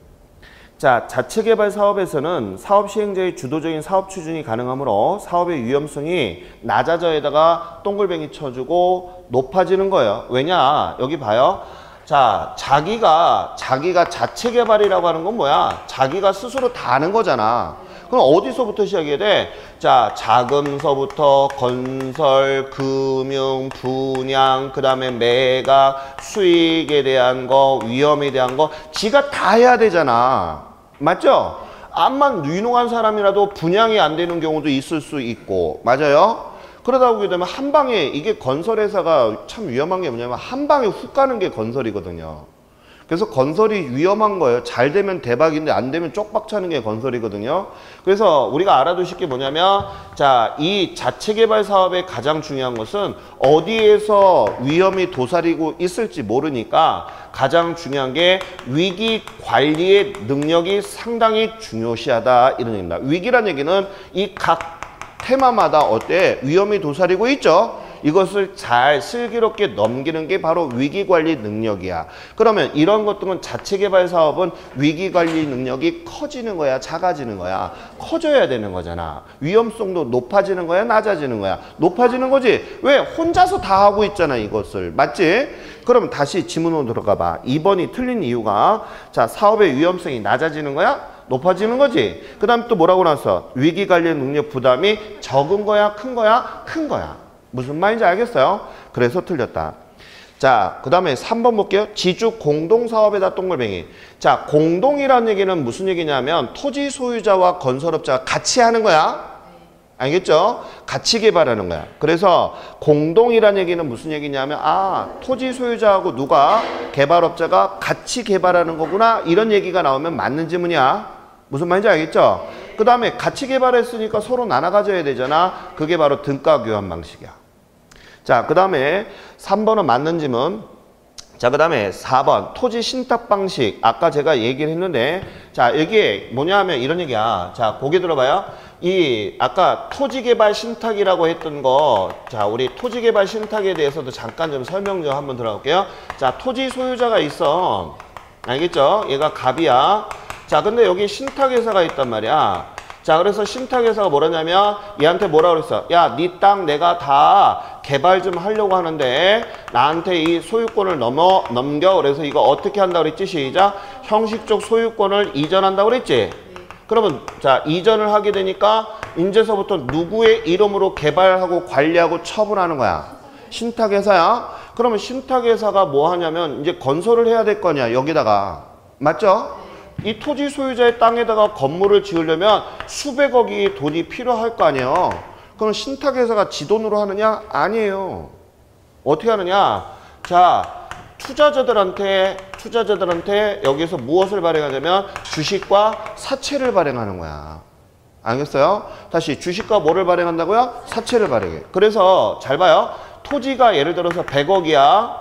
자, 자체 개발 사업에서는 사업 시행자의 주도적인 사업 추진이 가능하므로 사업의 위험성이 낮아져에다가 동글뱅이 쳐주고 높아지는 거예요. 왜냐? 여기 봐요. 자, 자기가 자체 개발이라고 하는 건 뭐야? 자기가 스스로 다 하는 거잖아. 그럼 어디서부터 시작해야 돼? 자, 자금서부터 건설, 금융, 분양, 그 다음에 매각, 수익에 대한 거, 위험에 대한 거 지가 다 해야 되잖아. 맞죠? 암만 유능한 사람이라도 분양이 안 되는 경우도 있을 수 있고. 맞아요? 그러다 보게 되면 한 방에 이게 건설회사가 참 위험한 게 뭐냐면 한 방에 훅 가는 게 건설이거든요. 그래서 건설이 위험한 거예요. 잘 되면 대박인데 안 되면 쪽박 차는 게 건설이거든요. 그래서 우리가 알아두실 게 뭐냐면 자, 이 자체 개발 사업의 가장 중요한 것은 어디에서 위험이 도사리고 있을지 모르니까 가장 중요한 게 위기 관리의 능력이 상당히 중요시하다 이런 얘기입니다. 위기란 얘기는 이 각 테마마다 어때? 위험이 도사리고 있죠? 이것을 잘 슬기롭게 넘기는 게 바로 위기관리 능력이야. 그러면 이런 것들은 자체개발 사업은 위기관리 능력이 커지는 거야, 작아지는 거야? 커져야 되는 거잖아. 위험성도 높아지는 거야, 낮아지는 거야? 높아지는 거지. 왜? 혼자서 다 하고 있잖아, 이것을. 맞지? 그럼 다시 지문으로 들어가 봐. 2번이 틀린 이유가 자, 사업의 위험성이 낮아지는 거야? 높아지는 거지. 그 다음 또 뭐라고 나왔어? 위기관리 능력 부담이 적은 거야, 큰 거야? 큰 거야. 무슨 말인지 알겠어요? 그래서 틀렸다. 자, 그 다음에 3번 볼게요. 지주 공동사업에다 동글뱅이. 자, 공동이라는 얘기는 무슨 얘기냐면 토지 소유자와 건설업자가 같이 하는 거야. 알겠죠? 같이 개발하는 거야. 그래서 공동이라는 얘기는 무슨 얘기냐면 토지 소유자하고 누가 개발업자가 같이 개발하는 거구나. 이런 얘기가 나오면 맞는 지문이야. 무슨 말인지 알겠죠? 그 다음에 같이 개발했으니까 서로 나눠 가져야 되잖아. 그게 바로 등가 교환 방식이야. 자, 그 다음에 3번은 맞는 지문. 자, 그 다음에 4번 토지 신탁 방식. 아까 제가 얘기를 했는데 자, 이게 뭐냐 하면 이런 얘기야. 자, 고개 들어봐요. 이 아까 토지개발 신탁이라고 했던 거, 자, 우리 토지개발 신탁에 대해서도 잠깐 좀 설명 좀 한번 들어볼게요. 자, 토지 소유자가 있어. 알겠죠? 얘가 갑이야. 자, 근데 여기 신탁회사가 있단 말이야. 자, 그래서 신탁회사가 뭐라냐면 얘한테 뭐라 그랬어? 야, 네 땅 내가 다 개발 좀 하려고 하는데 나한테 이 소유권을 넘겨. 그래서 이거 어떻게 한다고 그랬지? 시작. 형식적 소유권을 이전한다고 그랬지? 그러면 자, 이전을 하게 되니까 이제서부터 누구의 이름으로 개발하고 관리하고 처분하는 거야? 신탁회사야. 그러면 신탁회사가 뭐 하냐면 이제 건설을 해야 될 거냐, 여기다가. 맞죠? 이 토지 소유자의 땅에다가 건물을 지으려면 수백억이 돈이 필요할 거 아니에요. 그럼 신탁회사가 지 돈으로 하느냐? 아니에요. 어떻게 하느냐? 자, 투자자들한테 여기서 무엇을 발행하냐면 주식과 사채를 발행하는 거야. 알겠어요? 다시 주식과 뭐를 발행한다고요? 사채를 발행해. 그래서 잘 봐요. 토지가 예를 들어서 100억이야.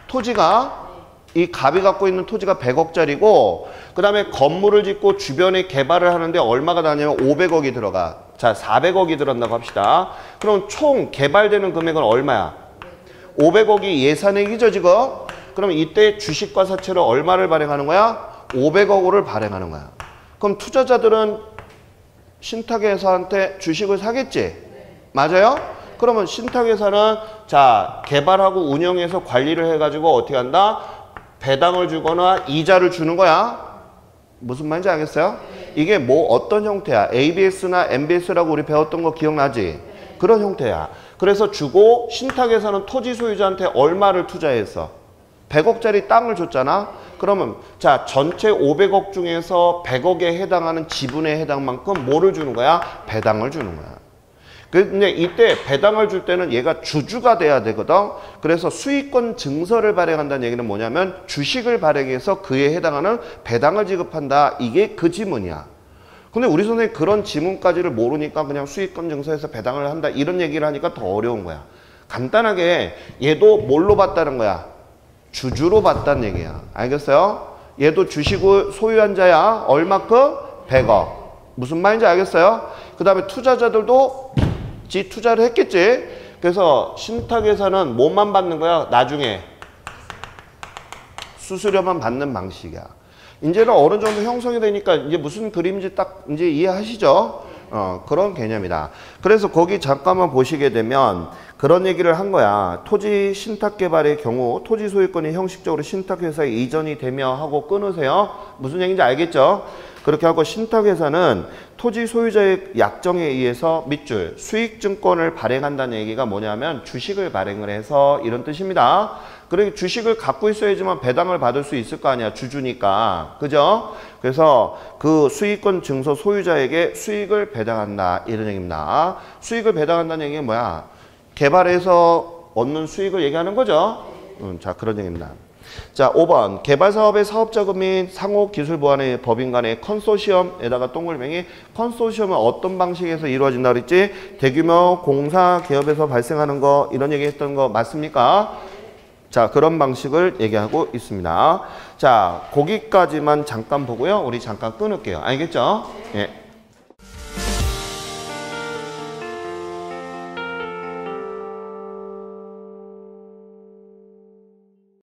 토지가 이 갑이 갖고 있는 토지가 100억짜리고 그 다음에 건물을 짓고 주변에 개발을 하는데 얼마가 나냐면 500억이 들어가. 자, 400억이 들었다고 합시다. 그럼 총 개발되는 금액은 얼마야? 500억이 예산액이죠, 지금? 그럼 이때 주식과 사채로 얼마를 발행하는 거야? 500억을 발행하는 거야. 그럼 투자자들은 신탁회사한테 주식을 사겠지? 맞아요? 그러면 신탁회사는 자, 개발하고 운영해서 관리를 해가지고 어떻게 한다? 배당을 주거나 이자를 주는 거야. 무슨 말인지 알겠어요? 이게 뭐 어떤 형태야? ABS나 MBS라고 우리 배웠던 거 기억나지? 그런 형태야. 그래서 주고 신탁회사는 토지 소유자한테 얼마를 투자했어? 100억짜리 땅을 줬잖아. 그러면 자, 전체 500억 중에서 100억에 해당하는 지분에 해당만큼 뭐를 주는 거야? 배당을 주는 거야. 근데 이때 배당을 줄 때는 얘가 주주가 돼야 되거든. 그래서 수익권 증서를 발행한다는 얘기는 뭐냐면 주식을 발행해서 그에 해당하는 배당을 지급한다. 이게 그 지문이야. 근데 우리 선생님 그런 지문까지를 모르니까 그냥 수익권 증서에서 배당을 한다. 이런 얘기를 하니까 더 어려운 거야. 간단하게 얘도 뭘로 봤다는 거야? 주주로 봤다는 얘기야. 알겠어요? 얘도 주식을 소유한 자야. 얼마큼? 100억. 무슨 말인지 알겠어요? 그 다음에 투자자들도 지 투자를 했겠지. 그래서 신탁회사는 뭐만 받는 거야? 나중에 수수료만 받는 방식이야. 이제는 어느 정도 형성이 되니까 이제 무슨 그림인지 딱 이제 이해하시죠? 그런 개념이다. 그래서 거기 잠깐만 보시게 되면 그런 얘기를 한 거야. 토지 신탁 개발의 경우 토지 소유권이 형식적으로 신탁회사에 이전이 되며 하고 끊으세요. 무슨 얘기인지 알겠죠? 그렇게 하고 신탁회사는 토지 소유자의 약정에 의해서 밑줄 수익증권을 발행한다는 얘기가 뭐냐면 주식을 발행을 해서 이런 뜻입니다. 그러니 주식을 갖고 있어야지만 배당을 받을 수 있을 거 아니야. 주주니까. 그죠? 그래서 그 수익권 증서 소유자에게 수익을 배당한다. 이런 얘기입니다. 수익을 배당한다는 얘기는 뭐야? 개발해서 얻는 수익을 얘기하는 거죠. 자, 그런 얘기입니다. 자, 5번 개발사업의 사업자금 및 상호기술보안의 법인 간의 컨소시엄에다가 동글뱅이. 컨소시엄은 어떤 방식에서 이루어진다 그랬지? 대규모 공사 기업에서 발생하는 거 이런 얘기 했던 거 맞습니까? 자, 그런 방식을 얘기하고 있습니다. 자, 거기까지만 잠깐 보고요. 우리 잠깐 끊을게요. 알겠죠? 예.